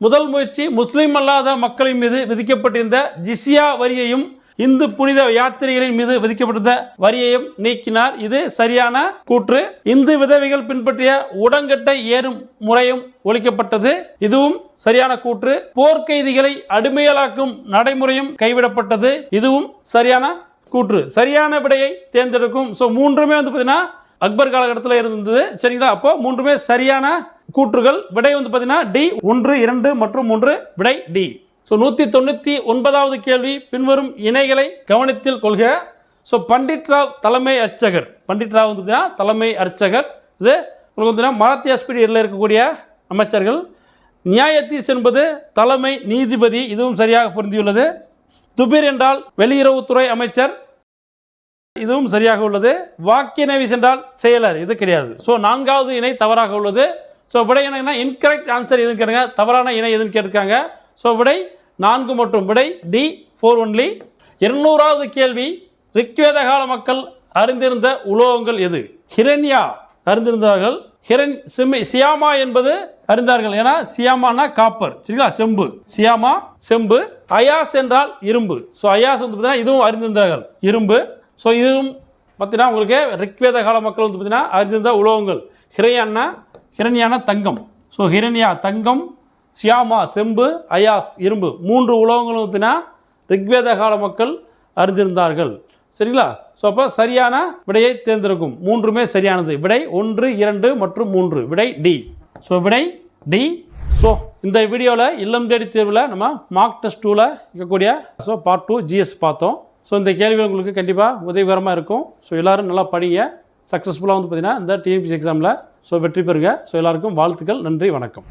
முதல் முயற்சி, முஸ்லீம் அல்லாத மக்களின் மீது விதிக்கப்பட்டிருந்த ஜிஸ்யா வரியையும் இந்து புனித யாத்திரைகளின் மீது விதிக்கப்பட்டிருந்த வரியையும் நீக்கினார். இது சரியான கூற்று. இந்து விதவைகள் பின்பற்றிய உடன்கட்டை ஏறும் முறையும் ஒழிக்கப்பட்டது. இதுவும் சரியான கூற்று. போர்க்கைதிகளை அடிமையாளாக்கும் நடைமுறையும் கைவிடப்பட்டது. இதுவும் சரியான கூற்று. சரியான விடையை தேர்ந்தெடுக்கும். ஸோ 3மே வந்து பார்த்தீங்கன்னா அக்பர் காலகட்டத்தில் இருந்தது. சரிங்களா? அப்போ 3மே சரியான கூற்றுகள். விடை வந்து பார்த்தீங்கன்னா டி 1 2 மற்றும் 3. விடை டி. ஸோ 199வது கேள்வி, பின்வரும் இணைகளை கவனத்தில் கொள்க. ஸோ பண்டிட் ராவ் தலைமை அர்ச்சகர். இது உங்களுக்கு வந்து மராத்தியா ஸ்பீடியில் இருக்கக்கூடிய அமைச்சர்கள். நியாயத்தீஸ் என்பது தலைமை நீதிபதி. இதுவும் சரியாக பொருந்தியுள்ளது. துபிர் என்றால் வெளியுறவுத்துறை அமைச்சர். இதுவும் சரியாக உள்ளது. வாக்கியநேவிஸ் என்றால் செயலர். இது கிடையாது. ஸோ 4வது இணை தவறாக உள்ளது. ஸோ விடை என்னன்னா இன்கரெக்ட் ஆன்சர் எதுன்னு கேட்டுங்க. தவறான இணை எதுன்னு கேட்டிருக்காங்க. ஸோ விடை 4 மற்றும் விடை டி 4 ஒன்லி. 200வது கேள்வி, ரிக்வேத கால மக்கள் அறிந்திருந்த உலோகங்கள் எது? ஹிரண்யா அறிந்திருந்தார்கள். சியாமா என்பது அறிந்தார்கள். ஏன்னா சியாமானா காப்பர். சரிங்களா? செம்பு. சியாமா செம்பு. அயாஸ் என்றால் இரும்பு. ஸோ அயாஸ் வந்து பார்த்தீங்கன்னா இதுவும் அறிந்திருந்தார்கள், இரும்பு. ஸோ இதுவும் பார்த்தீங்கன்னா உங்களுக்கு ரிக்வேத கால மக்கள் வந்து பார்த்தீங்கன்னா அறிந்திருந்த உலோகங்கள். ஹிரண்யானா தங்கம். ஸோ ஹிரண்யா தங்கம். சியாமா செம்பு, அயாஸ் இரும்பு 3 உலோகங்களும் பார்த்தீங்கன்னா ரிக்வேத கால மக்கள் அறிந்திருந்தார்கள். சரிங்களா? ஸோ அப்போ சரியான விடையை தேர்ந்தெடுக்கும். 3மே சரியானது. விடை 1, 2 மற்றும் 3. விடை டி. ஸோ விடை டி. ஸோ இந்த வீடியோவில் இல்லம் தேடி தேர்வில் நம்ம மார்க் டெஸ்ட் 2ல் இருக்கக்கூடிய பார்ட் 2 ஜிஎஸ் பார்த்தோம். ஸோ இந்த கேள்விகள் உங்களுக்கு கண்டிப்பாக உதவிகரமாக இருக்கும். ஸோ எல்லோரும் நல்லா படிங்க. சக்ஸஸ்ஃபுல்லாக பார்த்தீங்கன்னா இந்த டிஎன்பிஎஸ்சி எக்ஸாமில் வெற்றி பெறுங்க. ஸோ எல்லாருக்கும் வாழ்த்துக்கள். நன்றி, வணக்கம்.